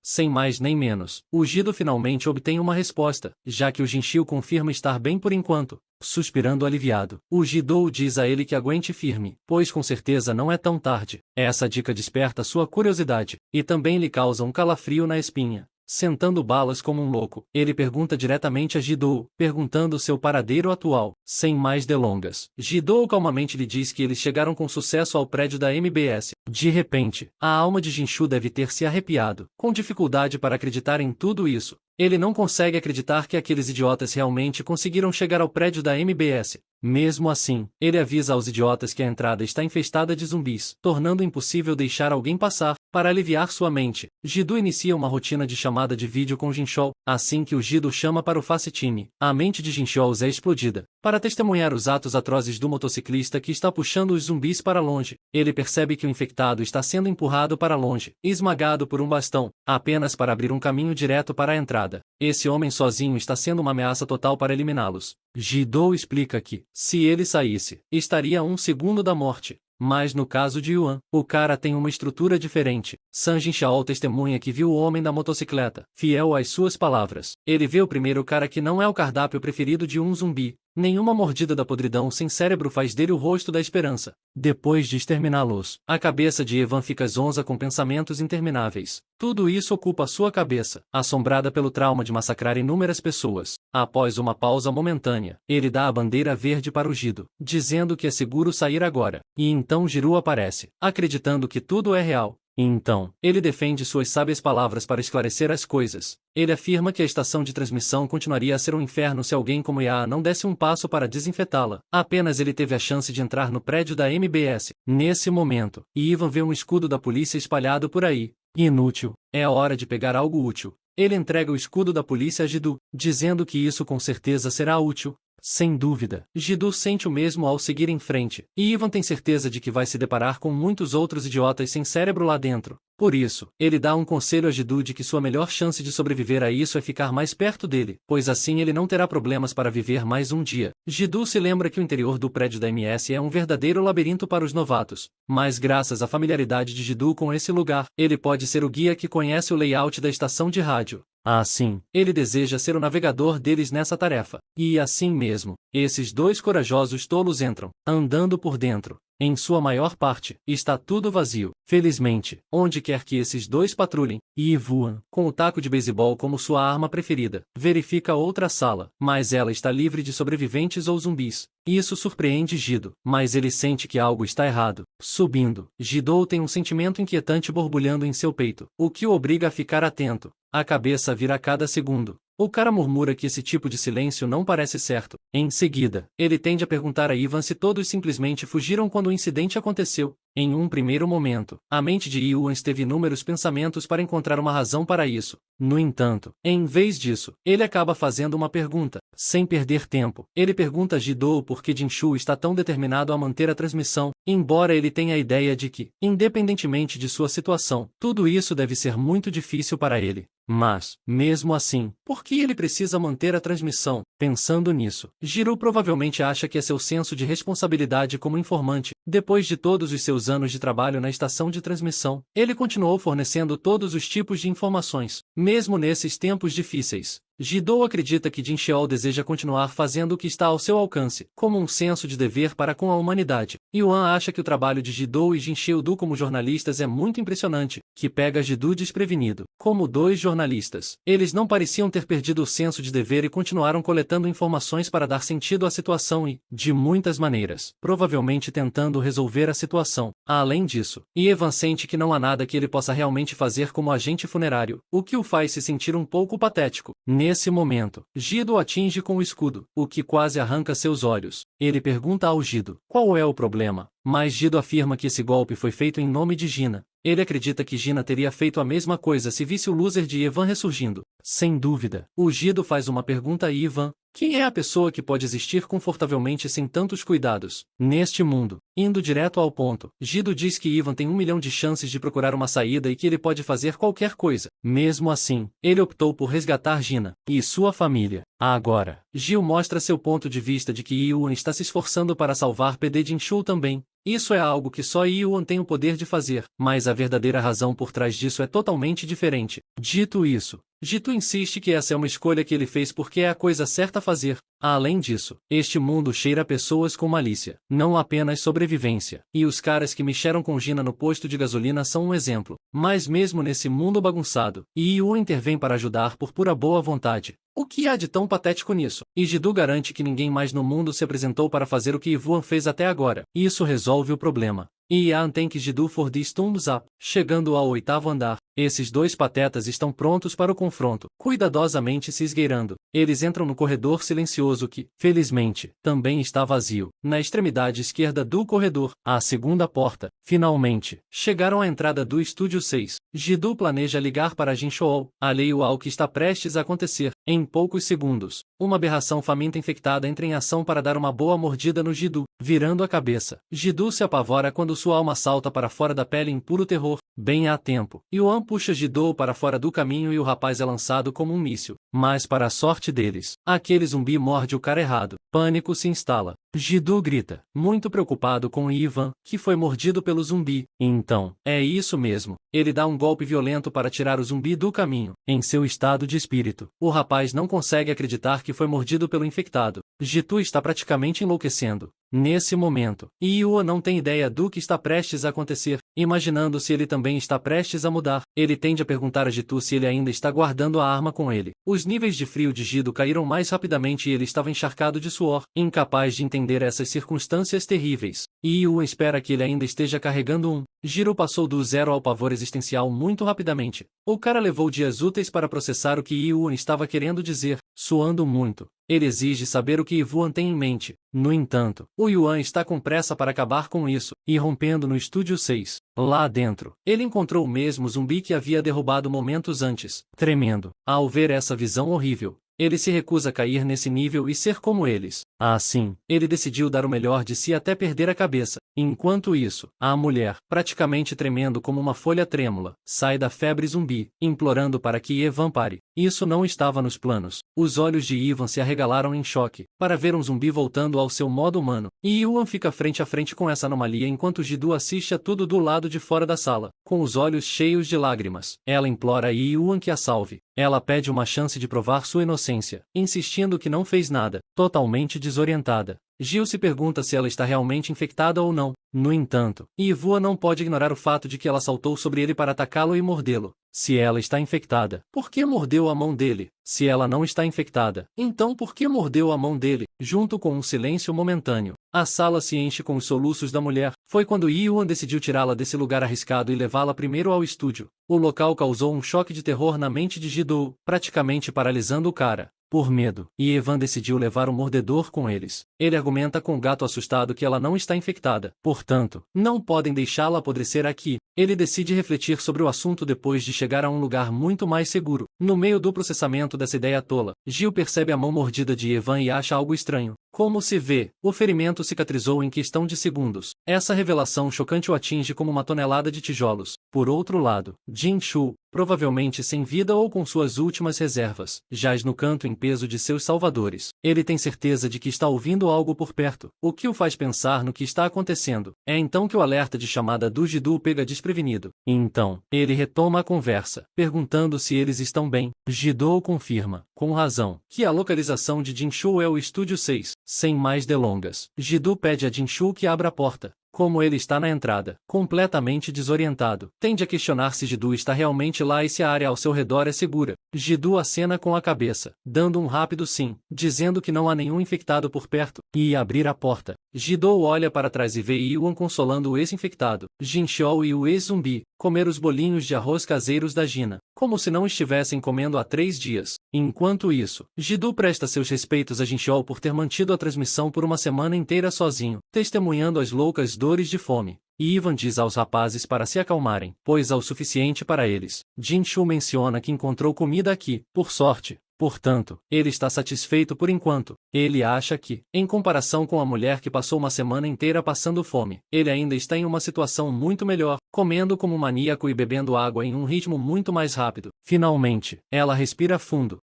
Sem mais nem menos, o Jido finalmente obtém uma resposta, já que o Jinshou confirma estar bem por enquanto. Suspirando aliviado, o Jido diz a ele que aguente firme, pois com certeza não é tão tarde. Essa dica desperta sua curiosidade, e também lhe causa um calafrio na espinha. Sentando balas como um louco, ele pergunta diretamente a Jido, perguntando seu paradeiro atual. Sem mais delongas, Jido calmamente lhe diz que eles chegaram com sucesso ao prédio da MBS. De repente, a alma de Jinshu deve ter se arrepiado, com dificuldade para acreditar em tudo isso. Ele não consegue acreditar que aqueles idiotas realmente conseguiram chegar ao prédio da MBS. Mesmo assim, ele avisa aos idiotas que a entrada está infestada de zumbis, tornando impossível deixar alguém passar. Para aliviar sua mente, Jidu inicia uma rotina de chamada de vídeo com Jinchou. Assim que o Jidu chama para o Face Time, a mente de Jinchou é explodida. Para testemunhar os atos atrozes do motociclista que está puxando os zumbis para longe, ele percebe que o infectado está sendo empurrado para longe, esmagado por um bastão, apenas para abrir um caminho direto para a entrada. Esse homem sozinho está sendo uma ameaça total para eliminá-los. Jidu explica que, se ele saísse, estaria a 1 segundo da morte. Mas no caso de Yuan, o cara tem uma estrutura diferente. San Jinchao testemunha que viu o homem da motocicleta, fiel às suas palavras. Ele vê o primeiro cara que não é o cardápio preferido de um zumbi. Nenhuma mordida da podridão sem cérebro faz dele o rosto da esperança. Depois de exterminá-los, a cabeça de Evan fica zonza com pensamentos intermináveis. Tudo isso ocupa sua cabeça, assombrada pelo trauma de massacrar inúmeras pessoas. Após uma pausa momentânea, ele dá a bandeira verde para o Jidu, dizendo que é seguro sair agora. E então Jiru aparece, acreditando que tudo é real. Então, ele defende suas sábias palavras para esclarecer as coisas. Ele afirma que a estação de transmissão continuaria a ser um inferno se alguém como Yaa não desse um passo para desinfetá-la. Apenas ele teve a chance de entrar no prédio da MBS. Nesse momento, Ivan vê um escudo da polícia espalhado por aí. Inútil. É a hora de pegar algo útil. Ele entrega o escudo da polícia a Jidu, dizendo que isso com certeza será útil. Sem dúvida, Jidu sente o mesmo ao seguir em frente, e Ivan tem certeza de que vai se deparar com muitos outros idiotas sem cérebro lá dentro. Por isso, ele dá um conselho a Jidu de que sua melhor chance de sobreviver a isso é ficar mais perto dele, pois assim ele não terá problemas para viver mais um dia. Jidu se lembra que o interior do prédio da MS é um verdadeiro labirinto para os novatos, mas graças à familiaridade de Jidu com esse lugar, ele pode ser o guia que conhece o layout da estação de rádio. Assim, ele deseja ser o navegador deles nessa tarefa. E assim mesmo, esses dois corajosos tolos entram, andando por dentro. Em sua maior parte, está tudo vazio. Felizmente, onde quer que esses dois patrulhem, Ivan, com o taco de beisebol como sua arma preferida, verifica outra sala, mas ela está livre de sobreviventes ou zumbis. Isso surpreende Jidu, mas ele sente que algo está errado. Subindo, Jidu tem um sentimento inquietante borbulhando em seu peito, o que o obriga a ficar atento. A cabeça vira a cada segundo. O cara murmura que esse tipo de silêncio não parece certo. Em seguida, ele tende a perguntar a Ivan se todos simplesmente fugiram quando o incidente aconteceu. Em um primeiro momento, a mente de Ivan teve inúmeros pensamentos para encontrar uma razão para isso. No entanto, em vez disso, ele acaba fazendo uma pergunta. Sem perder tempo, ele pergunta a Jidu por que Jinshu está tão determinado a manter a transmissão, embora ele tenha a ideia de que, independentemente de sua situação, tudo isso deve ser muito difícil para ele. Mas, mesmo assim, por que ele precisa manter a transmissão? Pensando nisso, Jiru provavelmente acha que é seu senso de responsabilidade como informante. Depois de todos os seus anos de trabalho na estação de transmissão, ele continuou fornecendo todos os tipos de informações, mesmo nesses tempos difíceis. Jidu acredita que Jinchao deseja continuar fazendo o que está ao seu alcance, como um senso de dever para com a humanidade. Yuan acha que o trabalho de Jidu e Jincheo-do como jornalistas é muito impressionante, que pega Jidu desprevenido. Como dois jornalistas, eles não pareciam ter perdido o senso de dever e continuaram coletando informações para dar sentido à situação e, de muitas maneiras, provavelmente tentando resolver a situação. Além disso, Evan sente que não há nada que ele possa realmente fazer como agente funerário, o que o faz se sentir um pouco patético. Nesse momento, Jidu atinge com o escudo, o que quase arranca seus olhos. Ele pergunta ao Jidu, qual é o problema? Mas Jidu afirma que esse golpe foi feito em nome de Gina. Ele acredita que Gina teria feito a mesma coisa se visse o loser de Evan ressurgindo. Sem dúvida, o Jidu faz uma pergunta a Evan. Quem é a pessoa que pode existir confortavelmente sem tantos cuidados? Neste mundo, indo direto ao ponto, Jidu diz que Ivan tem 1 milhão de chances de procurar uma saída e que ele pode fazer qualquer coisa. Mesmo assim, ele optou por resgatar Gina e sua família. Agora, Gil mostra seu ponto de vista de que Yuan está se esforçando para salvar PD Jinshu também. Isso é algo que só Yuan tem o poder de fazer, mas a verdadeira razão por trás disso é totalmente diferente. Dito isso, Jitu insiste que essa é uma escolha que ele fez porque é a coisa certa a fazer. Além disso, este mundo cheira a pessoas com malícia, não apenas sobrevivência. E os caras que mexeram com Gina no posto de gasolina são um exemplo. Mas mesmo nesse mundo bagunçado, Yuan intervém para ajudar por pura boa vontade. O que há de tão patético nisso? E Jidu garante que ninguém mais no mundo se apresentou para fazer o que Yuan fez até agora. Isso resolve o problema. E Yan tem que Jidu for this thumbs up. Chegando ao 8º andar, Esses dois patetas estão prontos para o confronto, cuidadosamente se esgueirando. Eles entram no corredor silencioso que, felizmente, também está vazio. Na extremidade esquerda do corredor, a segunda porta. Finalmente, chegaram à entrada do Estúdio 6. Ji-Do planeja ligar para Jin Chou, alheio ao que está prestes a acontecer. Em poucos segundos, uma aberração faminta infectada entra em ação para dar uma boa mordida no Ji-Do, virando a cabeça. Ji-Do se apavora quando sua alma salta para fora da pele em puro terror. Bem há tempo. Yuan puxa Ji-Do para fora do caminho e o rapaz é lançado como um míssil. Mas para a sorte deles, aquele zumbi morde o cara errado. Pânico se instala. Ji-Do grita, muito preocupado com Ivan, que foi mordido pelo zumbi. Então, é isso mesmo. Ele dá um golpe violento para tirar o zumbi do caminho. Em seu estado de espírito, o rapaz não consegue acreditar que foi mordido pelo infectado. Ji-Do está praticamente enlouquecendo. Nesse momento, Yuan não tem ideia do que está prestes a acontecer. Imaginando se ele também está prestes a mudar, ele tende a perguntar a Ji-Do se ele ainda está guardando a arma com ele. Os níveis de frio de Ji-Do caíram mais rapidamente e ele estava encharcado de suor, incapaz de entender essas circunstâncias terríveis. Yuan espera que ele ainda esteja carregando um. Jiro passou do zero ao pavor existencial muito rapidamente. O cara levou dias úteis para processar o que Yuan estava querendo dizer, suando muito. Ele exige saber o que Yuan tem em mente. No entanto, o Yuan está com pressa para acabar com isso, irrompendo no Estúdio 6. Lá dentro, ele encontrou o mesmo zumbi que havia derrubado momentos antes. Tremendo, ao ver essa visão horrível, ele se recusa a cair nesse nível e ser como eles. Assim, ele decidiu dar o melhor de si até perder a cabeça. Enquanto isso, a mulher, praticamente tremendo como uma folha trêmula, sai da febre zumbi, implorando para que Ivan pare. Isso não estava nos planos. Os olhos de Ivan se arregalaram em choque, para ver um zumbi voltando ao seu modo humano. E Yuan fica frente a frente com essa anomalia enquanto Ji-Do assiste a tudo do lado de fora da sala, com os olhos cheios de lágrimas. Ela implora a Yuan que a salve. Ela pede uma chance de provar sua inocência, insistindo que não fez nada, totalmente desorientada. Gil se pergunta se ela está realmente infectada ou não. No entanto, Yuan não pode ignorar o fato de que ela saltou sobre ele para atacá-lo e mordê-lo. Se ela está infectada, por que mordeu a mão dele? Se ela não está infectada, então por que mordeu a mão dele? Junto com um silêncio momentâneo, a sala se enche com os soluços da mulher. Foi quando Yuan decidiu tirá-la desse lugar arriscado e levá-la primeiro ao estúdio. O local causou um choque de terror na mente de Ji-Do, praticamente paralisando o cara. Por medo, Ivan decidiu levar o mordedor com eles. Ele argumenta com o gato assustado que ela não está infectada, portanto, não podem deixá-la apodrecer aqui. Ele decide refletir sobre o assunto depois de chegar a um lugar muito mais seguro. No meio do processamento dessa ideia tola, Gil percebe a mão mordida de Ivan e acha algo estranho. Como se vê, o ferimento cicatrizou em questão de segundos. Essa revelação chocante o atinge como uma tonelada de tijolos. Por outro lado, Jin Chou, provavelmente sem vida ou com suas últimas reservas, jaz no canto em peso de seus salvadores. Ele tem certeza de que está ouvindo algo por perto, o que o faz pensar no que está acontecendo. É então que o alerta de chamada do Ji-Do o pega desprevenido. Então, ele retoma a conversa, perguntando se eles estão bem. Ji-Do confirma, com razão, que a localização de Jin Chou é o Estúdio 6. Sem mais delongas, Ji-Do pede a Jin Chou que abra a porta. Como ele está na entrada, completamente desorientado, tende a questionar se Ji-Do está realmente lá e se a área ao seu redor é segura. Ji-Do acena com a cabeça, dando um rápido sim, dizendo que não há nenhum infectado por perto, e abrir a porta. Ji-Do olha para trás e vê Yuan consolando o ex-infectado, Jin Chou e o ex-zumbi, comer os bolinhos de arroz caseiros da Gina, como se não estivessem comendo há 3 dias. Enquanto isso, Ji-Do presta seus respeitos a Jin Chou por ter mantido a transmissão por uma semana inteira sozinho, testemunhando as loucas dores de fome. E Ivan diz aos rapazes para se acalmarem, pois há o suficiente para eles. Jin Chou menciona que encontrou comida aqui, por sorte. Portanto, ele está satisfeito por enquanto. Ele acha que, em comparação com a mulher que passou uma semana inteira passando fome, ele ainda está em uma situação muito melhor, comendo como um maníaco e bebendo água em um ritmo muito mais rápido. Finalmente, ela respira fundo.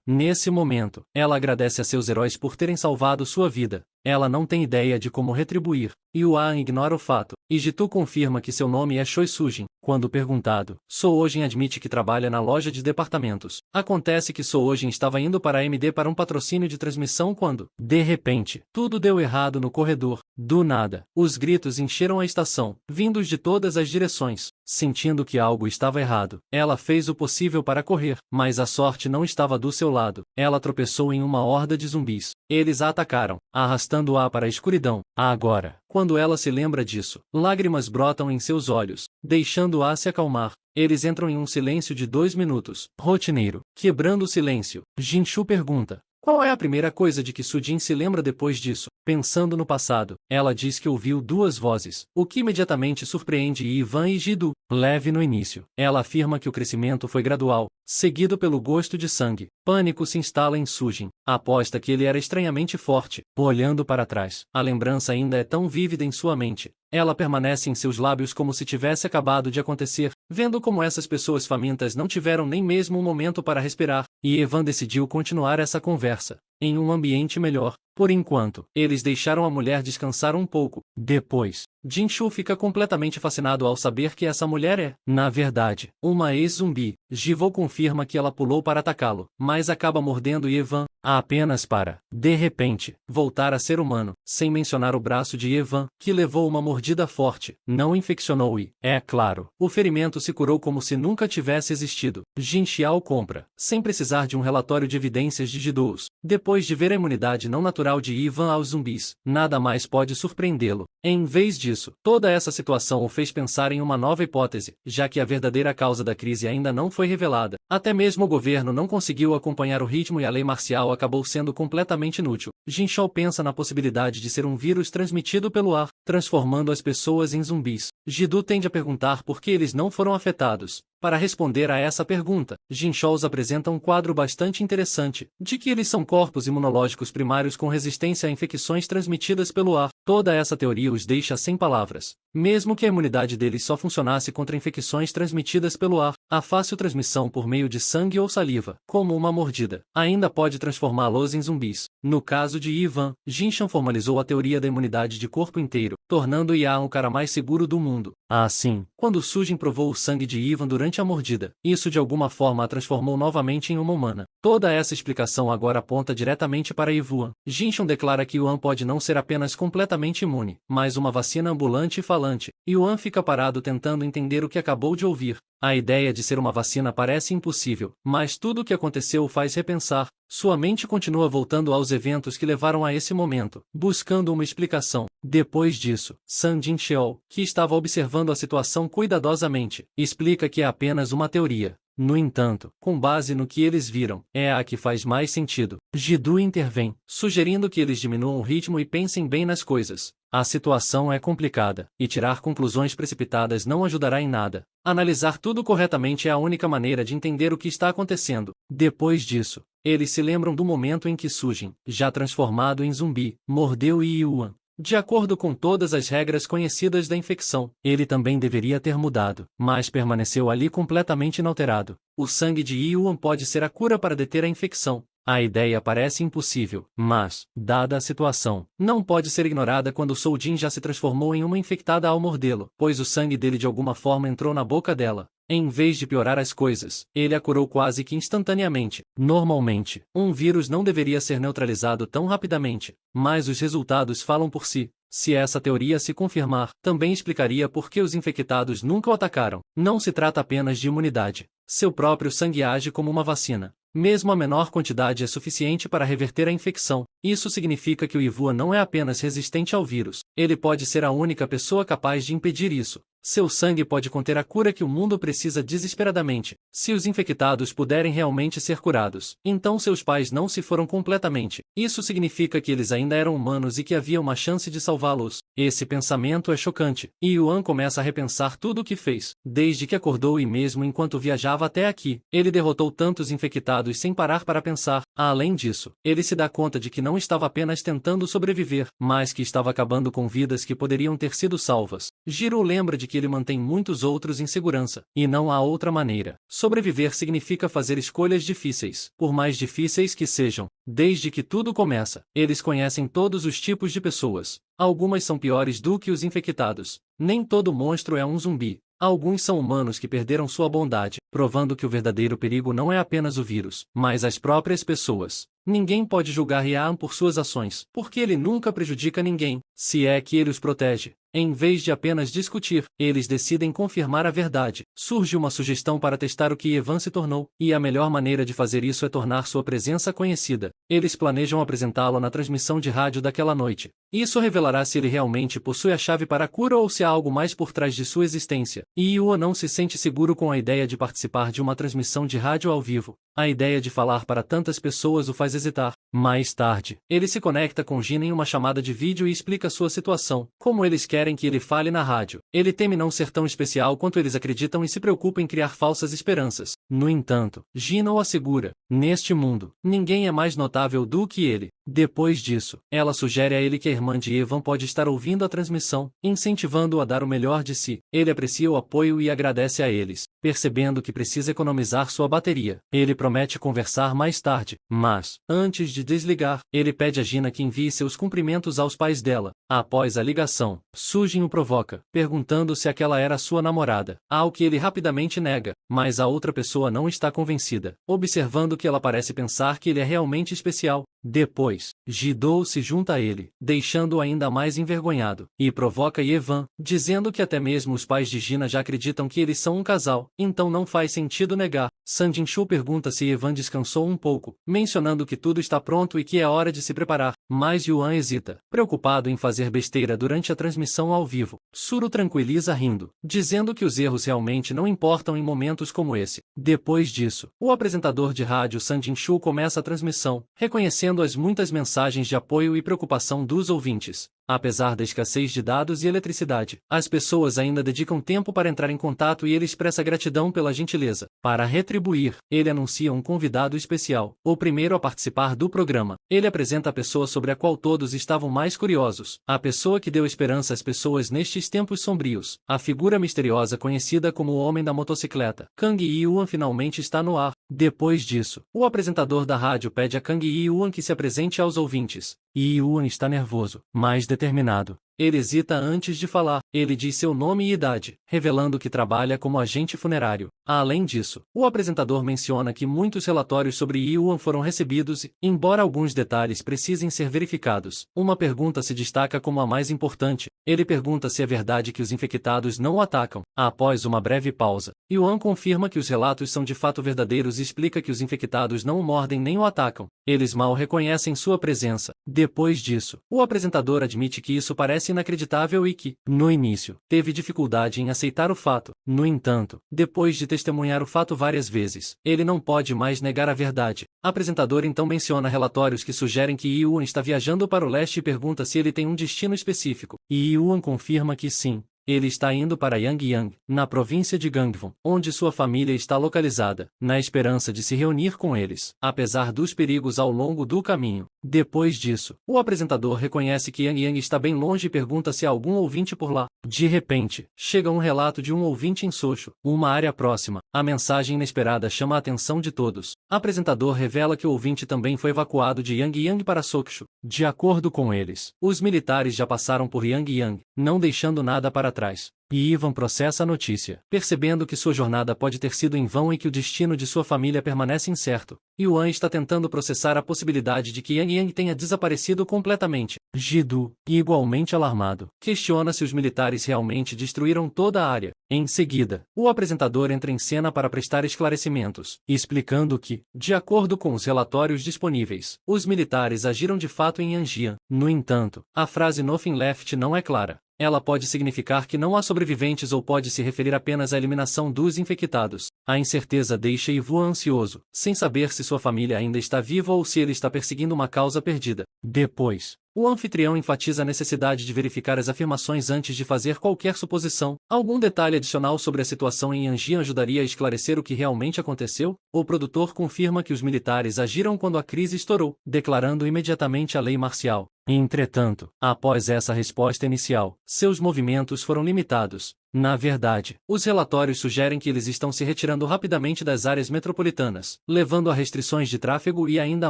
Nesse momento, ela agradece a seus heróis por terem salvado sua vida. Ela não tem ideia de como retribuir. Yuan ignora o fato, e Ji-Do confirma que seu nome é Choi Sujin. Quando perguntado, Soojin admite que trabalha na loja de departamentos. Acontece que Soojin estava indo para a AMD para um patrocínio de transmissão quando, de repente, tudo deu errado no corredor. Do nada, os gritos encheram a estação, vindos de todas as direções. Sentindo que algo estava errado, ela fez o possível para correr, mas a sorte não estava do seu lado. Ela tropeçou em uma horda de zumbis. Eles a atacaram, arrastando-a para a escuridão. Agora, quando ela se lembra disso, lágrimas brotam em seus olhos, deixando-a se acalmar. Eles entram em um silêncio de 2 minutos, rotineiro. Quebrando o silêncio, Jinshu pergunta: qual é a primeira coisa de que Sujin se lembra depois disso? Pensando no passado, ela diz que ouviu 2 vozes, o que imediatamente surpreende Ivan e Jidu. Leve no início, ela afirma que o crescimento foi gradual, seguido pelo gosto de sangue. Pânico se instala em Sujin. Aposta que ele era estranhamente forte. Olhando para trás, a lembrança ainda é tão vívida em sua mente. Ela permanece em seus lábios como se tivesse acabado de acontecer, vendo como essas pessoas famintas não tiveram nem mesmo um momento para respirar, e Evan decidiu continuar essa conversa, em um ambiente melhor. Por enquanto, eles deixaram a mulher descansar um pouco. Depois, Jinshu fica completamente fascinado ao saber que essa mulher é, na verdade, uma ex-zumbi. Jivou confirma que ela pulou para atacá-lo, mas acaba mordendo Evan, apenas para, de repente, voltar a ser humano, sem mencionar o braço de Evan, que levou uma mordida forte, não infeccionou e, é claro, o ferimento se curou como se nunca tivesse existido. Jin Xiao compra, sem precisar de um relatório de evidências de Jidous. Depois de ver a imunidade não natural de Ivan aos zumbis, nada mais pode surpreendê-lo. Em vez disso, toda essa situação o fez pensar em uma nova hipótese, já que a verdadeira causa da crise ainda não foi revelada. Até mesmo o governo não conseguiu acompanhar o ritmo e a lei marcial acabou sendo completamente inútil. Jin Xiao pensa na possibilidade de ser um vírus transmitido pelo ar, transformando as pessoas em zumbis. Jidu tende a perguntar por que eles não foram afetados. Para responder a essa pergunta, Jin Xiao apresenta um quadro bastante interessante, de que eles são corpos imunológicos primários com resistência a infecções transmitidas pelo ar. Toda essa teoria os deixa sem palavras. Mesmo que a imunidade deles só funcionasse contra infecções transmitidas pelo ar, a fácil transmissão por meio de sangue ou saliva, como uma mordida, ainda pode transformá-los em zumbis. No caso de Ivan, Jin Xiao formalizou a teoria da imunidade de corpo inteiro, tornando-o o cara mais seguro do mundo. Assim, quando Sujin provou o sangue de Ivan durante a mordida, isso de alguma forma a transformou novamente em uma humana. Toda essa explicação agora aponta diretamente para Yuan. Jin Xiao declara que Yuan pode não ser apenas completamente imune, mas uma vacina ambulante e falante. Yuan fica parado tentando entender o que acabou de ouvir. A ideia de ser uma vacina parece impossível, mas tudo o que aconteceu o faz repensar. Sua mente continua voltando aos eventos que levaram a esse momento, buscando uma explicação. Depois disso, San Jinxiao, que estava observando a situação cuidadosamente, explica que é apenas uma teoria. No entanto, com base no que eles viram, é a que faz mais sentido. Jidu intervém, sugerindo que eles diminuam o ritmo e pensem bem nas coisas. A situação é complicada, e tirar conclusões precipitadas não ajudará em nada. Analisar tudo corretamente é a única maneira de entender o que está acontecendo. Depois disso, eles se lembram do momento em que Sujin, já transformado em zumbi, mordeu Yuan. De acordo com todas as regras conhecidas da infecção, ele também deveria ter mudado, mas permaneceu ali completamente inalterado. O sangue de Yuan pode ser a cura para deter a infecção. A ideia parece impossível, mas, dada a situação, não pode ser ignorada quando Sujin já se transformou em uma infectada ao mordê-lo, pois o sangue dele de alguma forma entrou na boca dela. Em vez de piorar as coisas, ele a curou quase que instantaneamente. Normalmente, um vírus não deveria ser neutralizado tão rapidamente, mas os resultados falam por si. Se essa teoria se confirmar, também explicaria por que os infectados nunca o atacaram. Não se trata apenas de imunidade. Seu próprio sangue age como uma vacina. Mesmo a menor quantidade é suficiente para reverter a infecção. Isso significa que o Yuan não é apenas resistente ao vírus, ele pode ser a única pessoa capaz de impedir isso. Seu sangue pode conter a cura que o mundo precisa desesperadamente. Se os infectados puderem realmente ser curados, então seus pais não se foram completamente. Isso significa que eles ainda eram humanos e que havia uma chance de salvá-los. Esse pensamento é chocante. E Yuan começa a repensar tudo o que fez, desde que acordou e mesmo enquanto viajava até aqui. Ele derrotou tantos infectados sem parar para pensar. Além disso, ele se dá conta de que não estava apenas tentando sobreviver, mas que estava acabando com vidas que poderiam ter sido salvas. Jiro lembra de que ele mantém muitos outros em segurança, e não há outra maneira. Sobreviver significa fazer escolhas difíceis, por mais difíceis que sejam. Desde que tudo começa, eles conhecem todos os tipos de pessoas. Algumas são piores do que os infectados. Nem todo monstro é um zumbi. Alguns são humanos que perderam sua bondade, provando que o verdadeiro perigo não é apenas o vírus, mas as próprias pessoas. Ninguém pode julgar Ian por suas ações, porque ele nunca prejudica ninguém, se é que ele os protege. Em vez de apenas discutir, eles decidem confirmar a verdade. Surge uma sugestão para testar o que Evan se tornou, e a melhor maneira de fazer isso é tornar sua presença conhecida. Eles planejam apresentá-lo na transmissão de rádio daquela noite. Isso revelará se ele realmente possui a chave para a cura ou se há algo mais por trás de sua existência. E Yuan não se sente seguro com a ideia de participar de uma transmissão de rádio ao vivo. A ideia de falar para tantas pessoas o faz hesitar. Mais tarde, ele se conecta com Gina em uma chamada de vídeo e explica sua situação, como eles querem que ele fale na rádio. Ele teme não ser tão especial quanto eles acreditam e se preocupa em criar falsas esperanças. No entanto, Gina o assegura: neste mundo, ninguém é mais notável do que ele. Depois disso, ela sugere a ele que a irmã de Evan pode estar ouvindo a transmissão, incentivando-o a dar o melhor de si. Ele aprecia o apoio e agradece a eles, percebendo que precisa economizar sua bateria. Ele promete conversar mais tarde, mas, antes de desligar, ele pede a Gina que envie seus cumprimentos aos pais dela. Após a ligação, Sujin o provoca, perguntando se aquela era sua namorada, ao que ele rapidamente nega, mas a outra pessoa não está convencida, observando que ela parece pensar que ele é realmente especial. Depois, Ji-do se junta a ele, deixando-o ainda mais envergonhado, e provoca Evan, dizendo que até mesmo os pais de Gina já acreditam que eles são um casal, então não faz sentido negar. Sang Jin-shu pergunta se Evan descansou um pouco, mencionando que tudo está pronto e que é hora de se preparar, mas Yuan hesita, preocupado em fazer besteira durante a transmissão ao vivo. Suro tranquiliza rindo, dizendo que os erros realmente não importam em momentos como esse. Depois disso, o apresentador de rádio Sang Jin-shu começa a transmissão, reconhecendo as muitas mensagens de apoio e preocupação dos ouvintes. Apesar da escassez de dados e eletricidade, as pessoas ainda dedicam tempo para entrar em contato e ele expressa gratidão pela gentileza. Para retribuir, ele anuncia um convidado especial, o primeiro a participar do programa. Ele apresenta a pessoa sobre a qual todos estavam mais curiosos, a pessoa que deu esperança às pessoas nestes tempos sombrios, a figura misteriosa conhecida como o Homem da Motocicleta. Kang Yi-yuan finalmente está no ar. Depois disso, o apresentador da rádio pede a Kang Yi-yuan que se apresente aos ouvintes. Yi-yuan está nervoso, mas determinado. Ele hesita antes de falar. Ele diz seu nome e idade, revelando que trabalha como agente funerário. Além disso, o apresentador menciona que muitos relatórios sobre Yuan foram recebidos e, embora alguns detalhes precisem ser verificados, uma pergunta se destaca como a mais importante. Ele pergunta se é verdade que os infectados não o atacam. Após uma breve pausa, Yuan confirma que os relatos são de fato verdadeiros e explica que os infectados não o mordem nem o atacam. Eles mal reconhecem sua presença. Depois disso, o apresentador admite que isso parece inacreditável e que, no início, teve dificuldade em aceitar o fato. No entanto, depois de testemunhar o fato várias vezes, ele não pode mais negar a verdade. O apresentador então menciona relatórios que sugerem que Yuan está viajando para o leste e pergunta se ele tem um destino específico. E Yuan confirma que sim. Ele está indo para Yangyang, na província de Gangwon, onde sua família está localizada, na esperança de se reunir com eles, apesar dos perigos ao longo do caminho. Depois disso, o apresentador reconhece que Yangyang está bem longe e pergunta se há algum ouvinte por lá. De repente, chega um relato de um ouvinte em Socho, uma área próxima. A mensagem inesperada chama a atenção de todos. O apresentador revela que o ouvinte também foi evacuado de Yangyang para Socho. De acordo com eles, os militares já passaram por Yangyang, não deixando nada para trás. E Ivan processa a notícia, percebendo que sua jornada pode ter sido em vão e que o destino de sua família permanece incerto. Yuan está tentando processar a possibilidade de que Yangyang tenha desaparecido completamente. Ji-do, igualmente alarmado, questiona se os militares realmente destruíram toda a área. Em seguida, o apresentador entra em cena para prestar esclarecimentos, explicando que, de acordo com os relatórios disponíveis, os militares agiram de fato em Yanjian. No entanto, a frase "nothing left" não é clara. Ela pode significar que não há sobreviventes ou pode se referir apenas à eliminação dos infectados. A incerteza deixa Yuan ansioso, sem saber se sua família ainda está viva ou se ele está perseguindo uma causa perdida. Depois, o anfitrião enfatiza a necessidade de verificar as afirmações antes de fazer qualquer suposição. Algum detalhe adicional sobre a situação em Yanjian ajudaria a esclarecer o que realmente aconteceu? O produtor confirma que os militares agiram quando a crise estourou, declarando imediatamente a lei marcial. Entretanto, após essa resposta inicial, seus movimentos foram limitados. Na verdade, os relatórios sugerem que eles estão se retirando rapidamente das áreas metropolitanas, levando a restrições de tráfego e ainda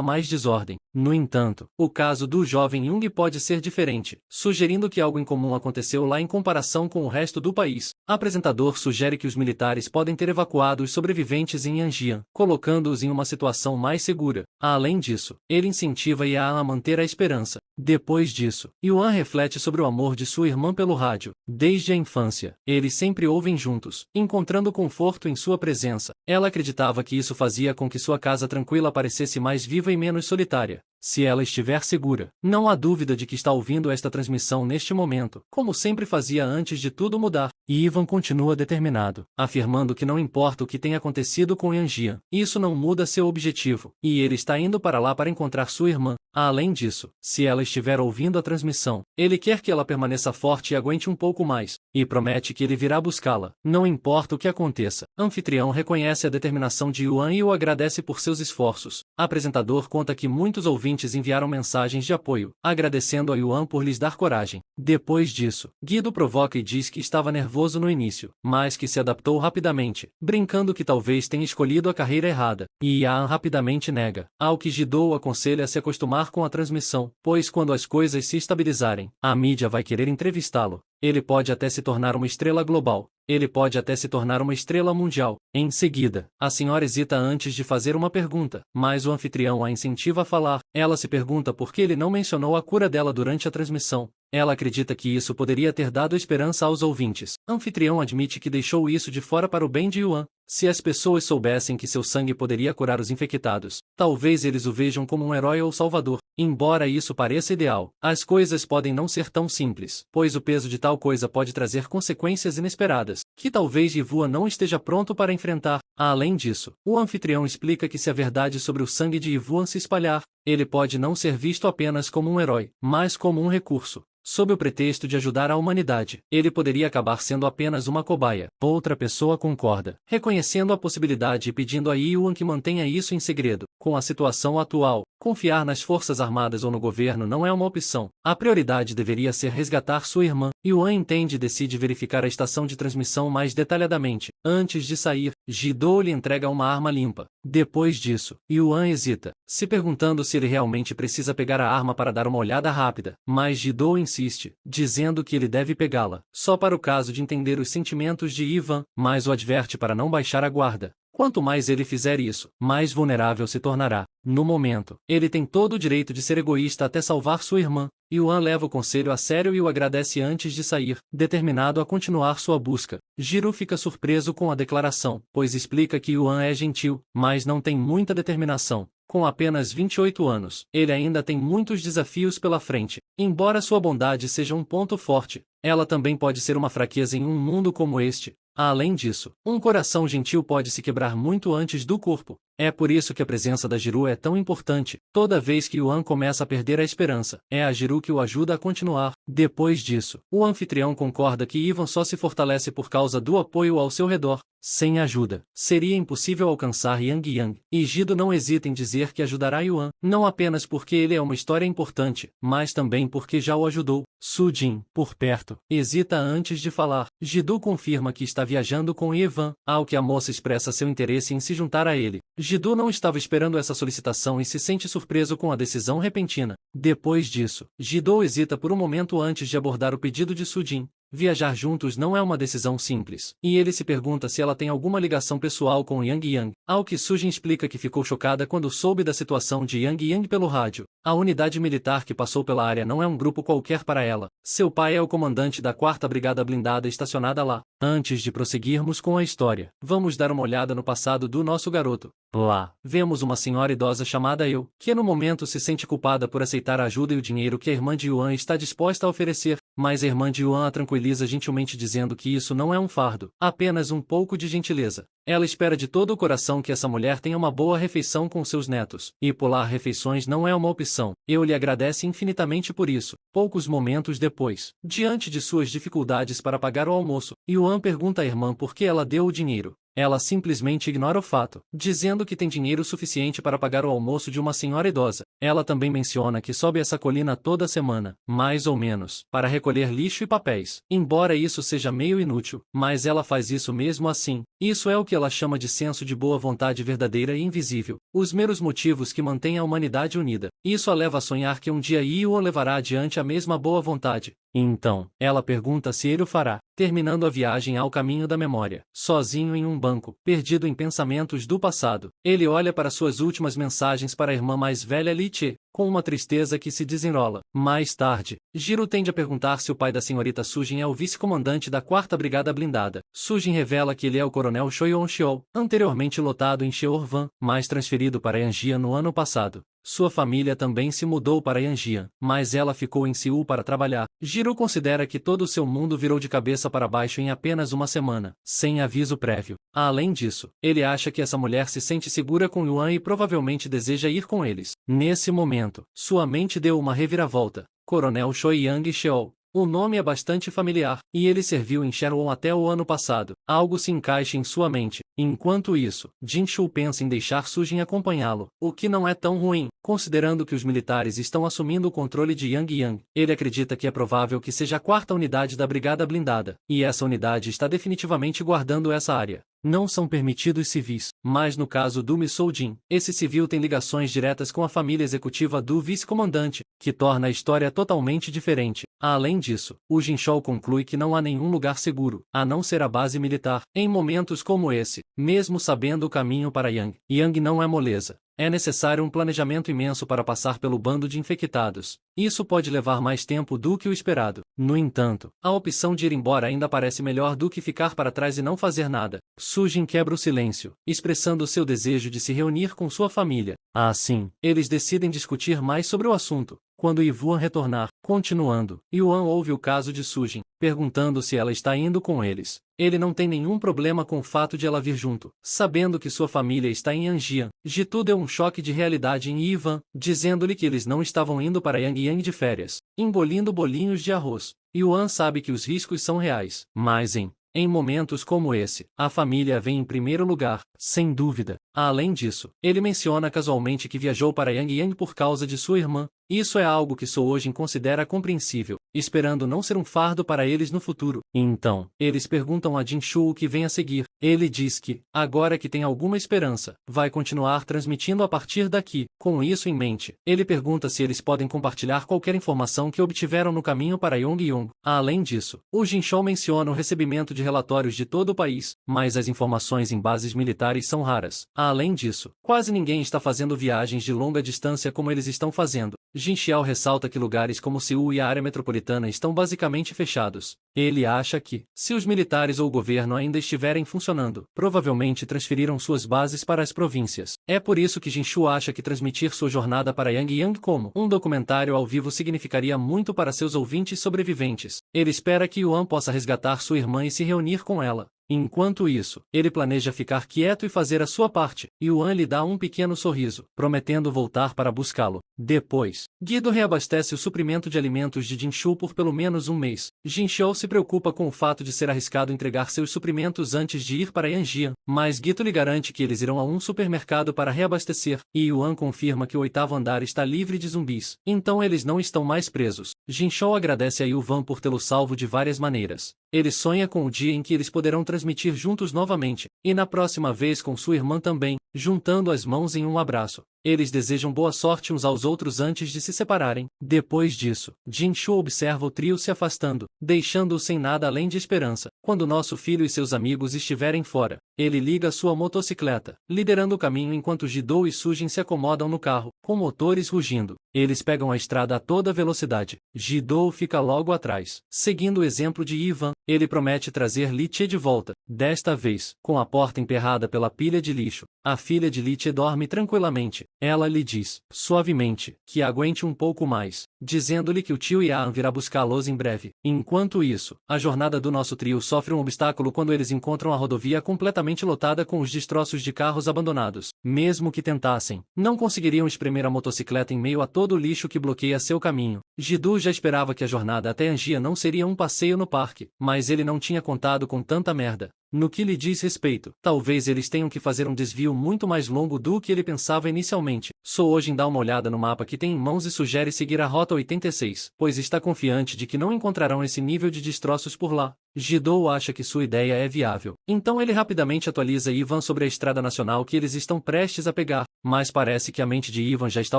mais desordem. No entanto, o caso do jovem Jung pode ser diferente, sugerindo que algo incomum aconteceu lá em comparação com o resto do país. Apresentador sugere que os militares podem ter evacuado os sobreviventes em Yanjian, colocando-os em uma situação mais segura. Além disso, ele incentiva Yan a manter a esperança. Depois disso, Yuan reflete sobre o amor de sua irmã pelo rádio. Desde a infância, eles sempre ouvem juntos, encontrando conforto em sua presença. Ela acreditava que isso fazia com que sua casa tranquila parecesse mais viva e menos solitária. Se ela estiver segura, não há dúvida de que está ouvindo esta transmissão neste momento, como sempre fazia antes de tudo mudar. E Ivan continua determinado, afirmando que não importa o que tenha acontecido com Yanjian, isso não muda seu objetivo, e ele está indo para lá para encontrar sua irmã. Além disso, se ela estiver ouvindo a transmissão, ele quer que ela permaneça forte e aguente um pouco mais, e promete que ele virá buscá-la, não importa o que aconteça. Anfitrião reconhece a determinação de Yuan e o agradece por seus esforços. Apresentador conta que muitos ouvintes enviaram mensagens de apoio, agradecendo a Yuan por lhes dar coragem. Depois disso, Guido provoca e diz que estava nervoso no início, mas que se adaptou rapidamente, brincando que talvez tenha escolhido a carreira errada, e Yan rapidamente nega, ao que Guido o aconselha a se acostumar com a transmissão, pois quando as coisas se estabilizarem, a mídia vai querer entrevistá-lo. Ele pode até se tornar uma estrela global. Ele pode até se tornar uma estrela mundial. Em seguida, a senhora hesita antes de fazer uma pergunta, mas o anfitrião a incentiva a falar. Ela se pergunta por que ele não mencionou a cura dela durante a transmissão. Ela acredita que isso poderia ter dado esperança aos ouvintes. Anfitrião admite que deixou isso de fora para o bem de Yuan. Se as pessoas soubessem que seu sangue poderia curar os infectados, talvez eles o vejam como um herói ou salvador. Embora isso pareça ideal, as coisas podem não ser tão simples, pois o peso de tal coisa pode trazer consequências inesperadas, que talvez Yivua não esteja pronto para enfrentar. Além disso, o anfitrião explica que se a verdade sobre o sangue de Yivua se espalhar, ele pode não ser visto apenas como um herói, mas como um recurso. Sob o pretexto de ajudar a humanidade, ele poderia acabar sendo apenas uma cobaia. Outra pessoa concorda, reconhecendo a possibilidade e pedindo a Yuan que mantenha isso em segredo. Com a situação atual, confiar nas Forças Armadas ou no governo não é uma opção. A prioridade deveria ser resgatar sua irmã. Yuan entende e decide verificar a estação de transmissão mais detalhadamente. Antes de sair, Guido lhe entrega uma arma limpa. Depois disso, Yuan hesita, se perguntando se ele realmente precisa pegar a arma para dar uma olhada rápida, mas Guido insiste, dizendo que ele deve pegá-la, só para o caso de entender os sentimentos de Ivan, mas o adverte para não baixar a guarda. Quanto mais ele fizer isso, mais vulnerável se tornará. No momento, ele tem todo o direito de ser egoísta até salvar sua irmã. Yuan leva o conselho a sério e o agradece antes de sair, determinado a continuar sua busca. Jiro fica surpreso com a declaração, pois explica que Yuan é gentil, mas não tem muita determinação. Com apenas 28 anos, ele ainda tem muitos desafios pela frente. Embora sua bondade seja um ponto forte, ela também pode ser uma fraqueza em um mundo como este. Além disso, um coração gentil pode se quebrar muito antes do corpo. É por isso que a presença da Jiru é tão importante. Toda vez que Yuan começa a perder a esperança, é a Jiru que o ajuda a continuar. Depois disso, o anfitrião concorda que Ivan só se fortalece por causa do apoio ao seu redor. Sem ajuda, seria impossível alcançar Yang Yang, e Guido não hesita em dizer que ajudará Yuan, não apenas porque ele é uma história importante, mas também porque já o ajudou. Su Jin, por perto, hesita antes de falar. Guido confirma que está viajando com Ivan, ao que a moça expressa seu interesse em se juntar a ele. Guido não estava esperando essa solicitação e se sente surpreso com a decisão repentina. Depois disso, Guido hesita por um momento antes de abordar o pedido de Su Jin. Viajar juntos não é uma decisão simples, e ele se pergunta se ela tem alguma ligação pessoal com Yang Yang, ao que Sujin explica que ficou chocada quando soube da situação de Yang Yang pelo rádio. A unidade militar que passou pela área não é um grupo qualquer para ela. Seu pai é o comandante da 4ª Brigada Blindada estacionada lá. Antes de prosseguirmos com a história, vamos dar uma olhada no passado do nosso garoto. Lá, vemos uma senhora idosa chamada Eu, que no momento se sente culpada por aceitar a ajuda e o dinheiro que a irmã de Yuan está disposta a oferecer, mas a irmã de Yuan a tranquiliza gentilmente dizendo que isso não é um fardo, apenas um pouco de gentileza. Ela espera de todo o coração que essa mulher tenha uma boa refeição com seus netos, e pular refeições não é uma opção. Eu lhe agradece infinitamente por isso. Poucos momentos depois, diante de suas dificuldades para pagar o almoço, Yuan pergunta à irmã por que ela deu o dinheiro. Ela simplesmente ignora o fato, dizendo que tem dinheiro suficiente para pagar o almoço de uma senhora idosa. Ela também menciona que sobe essa colina toda semana, mais ou menos, para recolher lixo e papéis. Embora isso seja meio inútil, mas ela faz isso mesmo assim. Isso é o que ela chama de senso de boa vontade verdadeira e invisível, os meros motivos que mantêm a humanidade unida. Isso a leva a sonhar que um dia Io levará adiante a mesma boa vontade. Então, ela pergunta se ele o fará, terminando a viagem ao caminho da memória, sozinho em um banco, perdido em pensamentos do passado. Ele olha para suas últimas mensagens para a irmã mais velha Liche, com uma tristeza que se desenrola. Mais tarde, Jiro tende a perguntar se o pai da senhorita Sujin é o vice-comandante da 4ª Brigada Blindada. Sujin revela que ele é o coronel Choyeon-cheol, anteriormente lotado em Cheorvan, mas transferido para Yanjian no ano passado. Sua família também se mudou para Yanjian, mas ela ficou em Seul para trabalhar. Jiro considera que todo o seu mundo virou de cabeça para baixo em apenas uma semana, sem aviso prévio. Além disso, ele acha que essa mulher se sente segura com Yuan e provavelmente deseja ir com eles. Nesse momento, sua mente deu uma reviravolta. Coronel Choyang Cheol. O nome é bastante familiar, e ele serviu em Shenron até o ano passado. Algo se encaixa em sua mente. Enquanto isso, Jinshu pensa em deixar Sujin acompanhá-lo, o que não é tão ruim, considerando que os militares estão assumindo o controle de Yangyang. Ele acredita que é provável que seja a 4ª unidade da Brigada Blindada, e essa unidade está definitivamente guardando essa área. Não são permitidos civis, mas no caso do Mi Soljin, esse civil tem ligações diretas com a família executiva do vice-comandante, que torna a história totalmente diferente. Além disso, o Jinchol conclui que não há nenhum lugar seguro, a não ser a base militar, em momentos como esse, mesmo sabendo o caminho para Yang não é moleza. É necessário um planejamento imenso para passar pelo bando de infectados. Isso pode levar mais tempo do que o esperado. No entanto, a opção de ir embora ainda parece melhor do que ficar para trás e não fazer nada. Sujin quebra o silêncio, expressando seu desejo de se reunir com sua família. Assim, eles decidem discutir mais sobre o assunto. Quando Yuan retornar, continuando, Yuan ouve o caso de Sujin, perguntando se ela está indo com eles. Ele não tem nenhum problema com o fato de ela vir junto, sabendo que sua família está em Yanjian. Jitu deu um choque de realidade em Ivan, dizendo-lhe que eles não estavam indo para Yangyang de férias, engolindo bolinhos de arroz. Yuan sabe que os riscos são reais, mas em momentos como esse, a família vem em primeiro lugar, sem dúvida. Além disso, ele menciona casualmente que viajou para Yangyang por causa de sua irmã. Isso é algo que Soojin considera compreensível, esperando não ser um fardo para eles no futuro. Então, eles perguntam a Jinshu o que vem a seguir. Ele diz que, agora que tem alguma esperança, vai continuar transmitindo a partir daqui. Com isso em mente, ele pergunta se eles podem compartilhar qualquer informação que obtiveram no caminho para Yongyong. Além disso, o Jinchou menciona o recebimento de relatórios de todo o país, mas as informações em bases militares são raras. Além disso, quase ninguém está fazendo viagens de longa distância como eles estão fazendo. Jinxiao ressalta que lugares como Seul e a área metropolitana estão basicamente fechados. Ele acha que, se os militares ou o governo ainda estiverem funcionando, provavelmente transferiram suas bases para as províncias. É por isso que Jinshu acha que transmitir sua jornada para Yangyang como um documentário ao vivo significaria muito para seus ouvintes sobreviventes. Ele espera que Yuan possa resgatar sua irmã e se reunir com ela. Enquanto isso, ele planeja ficar quieto e fazer a sua parte. Yuan lhe dá um pequeno sorriso, prometendo voltar para buscá-lo. Depois, Guido reabastece o suprimento de alimentos de Jinshu por pelo menos um mês. Jinxiao se preocupa com o fato de ser arriscado entregar seus suprimentos antes de ir para Yanjian, mas Guido lhe garante que eles irão a um supermercado para reabastecer, e Yuan confirma que o 8º andar está livre de zumbis. Então eles não estão mais presos. Jinxiao agradece a Yuan por tê-lo salvo de várias maneiras. Ele sonha com o dia em que eles poderão transmitir juntos novamente, e na próxima vez com sua irmã também, juntando as mãos em um abraço. Eles desejam boa sorte uns aos outros antes de se separarem. Depois disso, Jinshu observa o trio se afastando, deixando-o sem nada além de esperança. Quando nosso filho e seus amigos estiverem fora, ele liga sua motocicleta, liderando o caminho enquanto Jidou e Sujin se acomodam no carro, com motores rugindo. Eles pegam a estrada a toda velocidade. Jidou fica logo atrás. Seguindo o exemplo de Ivan, ele promete trazer Li Che de volta, desta vez, com a porta emperrada pela pilha de lixo. A filha de Li Che dorme tranquilamente. Ela lhe diz, suavemente, que aguente um pouco mais, dizendo-lhe que o tio Ian virá buscá-los em breve. Enquanto isso, a jornada do nosso trio sofre um obstáculo quando eles encontram a rodovia completamente lotada com os destroços de carros abandonados. Mesmo que tentassem, não conseguiriam espremer a motocicleta em meio a todo o lixo que bloqueia seu caminho. Ji-doo já esperava que a jornada até Angia não seria um passeio no parque, mas ele não tinha contado com tanta merda. No que lhe diz respeito, talvez eles tenham que fazer um desvio muito mais longo do que ele pensava inicialmente. Soojin dá uma olhada no mapa que tem em mãos e sugere seguir a Rota 86, pois está confiante de que não encontrarão esse nível de destroços por lá. Ji-doo acha que sua ideia é viável. Então ele rapidamente atualiza Ivan sobre a estrada nacional que eles estão prestes a pegar, mas parece que a mente de Ivan já está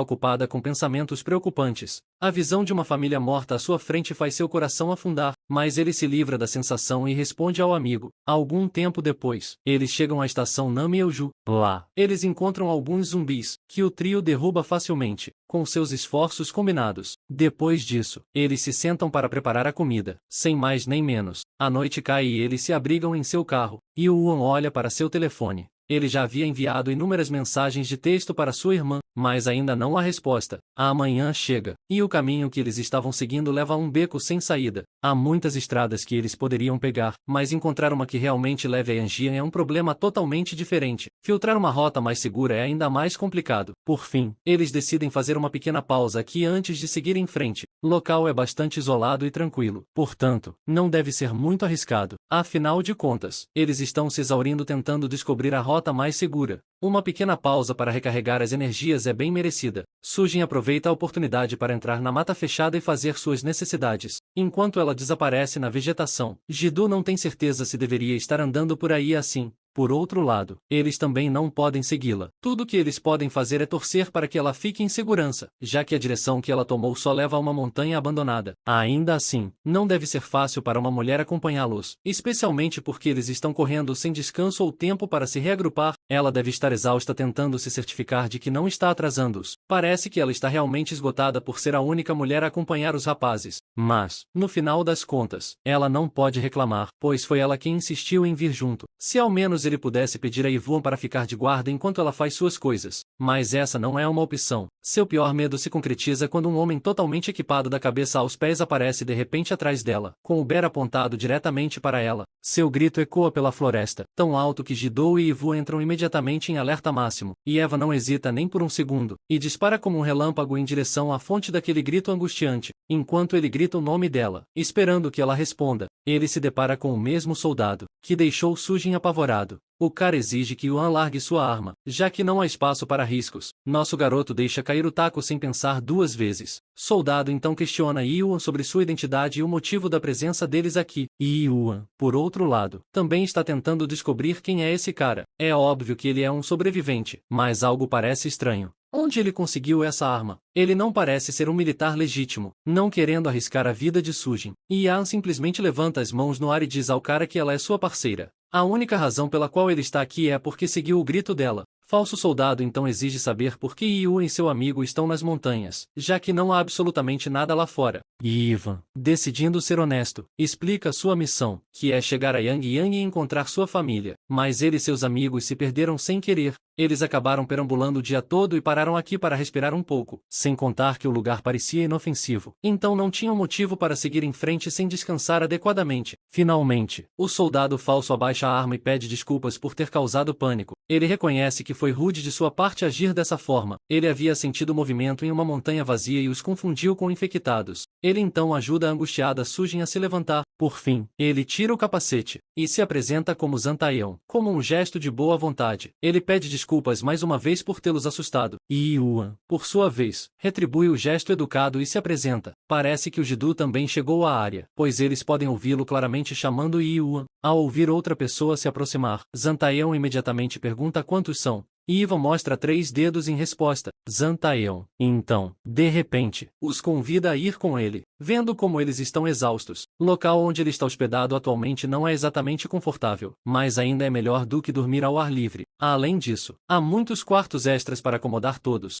ocupada com pensamentos preocupantes. A visão de uma família morta à sua frente faz seu coração afundar, mas ele se livra da sensação e responde ao amigo. Algum tempo depois, eles chegam à estação Namyeoju. Lá, eles encontram alguns zumbis, que o trio derruba facilmente, com seus esforços combinados. Depois disso, eles se sentam para preparar a comida, sem mais nem menos. A noite cai e eles se abrigam em seu carro, e o Won olha para seu telefone. Ele já havia enviado inúmeras mensagens de texto para sua irmã, mas ainda não há resposta. A manhã chega, e o caminho que eles estavam seguindo leva a um beco sem saída. Há muitas estradas que eles poderiam pegar, mas encontrar uma que realmente leve a Yanjian é um problema totalmente diferente. Filtrar uma rota mais segura é ainda mais complicado. Por fim, eles decidem fazer uma pequena pausa aqui antes de seguir em frente. O local é bastante isolado e tranquilo, portanto, não deve ser muito arriscado. Afinal de contas, eles estão se exaurindo tentando descobrir a rota mais segura. Uma pequena pausa para recarregar as energias é bem merecida. Sujin aproveita a oportunidade para entrar na mata fechada e fazer suas necessidades. Enquanto ela desaparece na vegetação, Ji-doo não tem certeza se deveria estar andando por aí assim. Por outro lado, eles também não podem segui-la. Tudo que eles podem fazer é torcer para que ela fique em segurança, já que a direção que ela tomou só leva a uma montanha abandonada. Ainda assim, não deve ser fácil para uma mulher acompanhá-los, especialmente porque eles estão correndo sem descanso ou tempo para se reagrupar. Ela deve estar exausta tentando se certificar de que não está atrasando-os. Parece que ela está realmente esgotada por ser a única mulher a acompanhar os rapazes. Mas, no final das contas, ela não pode reclamar, pois foi ela quem insistiu em vir junto. Se ao menos ele pudesse pedir a Yvonne para ficar de guarda enquanto ela faz suas coisas. Mas essa não é uma opção. Seu pior medo se concretiza quando um homem totalmente equipado da cabeça aos pés aparece de repente atrás dela, com o Bear apontado diretamente para ela. Seu grito ecoa pela floresta, tão alto que Ji-doo e Yvonne entram imediatamente em alerta máximo, e Eva não hesita nem por um segundo, e dispara como um relâmpago em direção à fonte daquele grito angustiante. Enquanto ele grita o nome dela, esperando que ela responda, ele se depara com o mesmo soldado, que deixou Sujin apavorado. O cara exige que Yuan largue sua arma, já que não há espaço para riscos. Nosso garoto deixa cair o taco sem pensar duas vezes. Soldado então questiona Yuan sobre sua identidade e o motivo da presença deles aqui. E Yuan, por outro lado, também está tentando descobrir quem é esse cara. É óbvio que ele é um sobrevivente, mas algo parece estranho. Onde ele conseguiu essa arma? Ele não parece ser um militar legítimo, não querendo arriscar a vida de Sujin. E Yan simplesmente levanta as mãos no ar e diz ao cara que ela é sua parceira. A única razão pela qual ele está aqui é porque seguiu o grito dela. Falso soldado então exige saber por que Yu e seu amigo estão nas montanhas, já que não há absolutamente nada lá fora. E Ivan, decidindo ser honesto, explica sua missão, que é chegar a Yang e encontrar sua família. Mas ele e seus amigos se perderam sem querer. Eles acabaram perambulando o dia todo e pararam aqui para respirar um pouco, sem contar que o lugar parecia inofensivo. Então não tinham motivo para seguir em frente sem descansar adequadamente. Finalmente, o soldado falso abaixa a arma e pede desculpas por ter causado pânico. Ele reconhece que foi rude de sua parte agir dessa forma. Ele havia sentido movimento em uma montanha vazia e os confundiu com infectados. Ele então ajuda a angustiada Sujin a se levantar. Por fim, ele tira o capacete e se apresenta como Zantaeon, como um gesto de boa vontade. Ele pede desculpas mais uma vez por tê-los assustado. E Yuan, por sua vez, retribui o gesto educado e se apresenta. Parece que o Ji-doo também chegou à área, pois eles podem ouvi-lo claramente chamando Yuan. Ao ouvir outra pessoa se aproximar, Zantaeon imediatamente pergunta quantos são. E Ivan mostra 3 dedos em resposta. Zantaeon, então, de repente, os convida a ir com ele. Vendo como eles estão exaustos, o local onde ele está hospedado atualmente não é exatamente confortável, mas ainda é melhor do que dormir ao ar livre. Além disso, há muitos quartos extras para acomodar todos.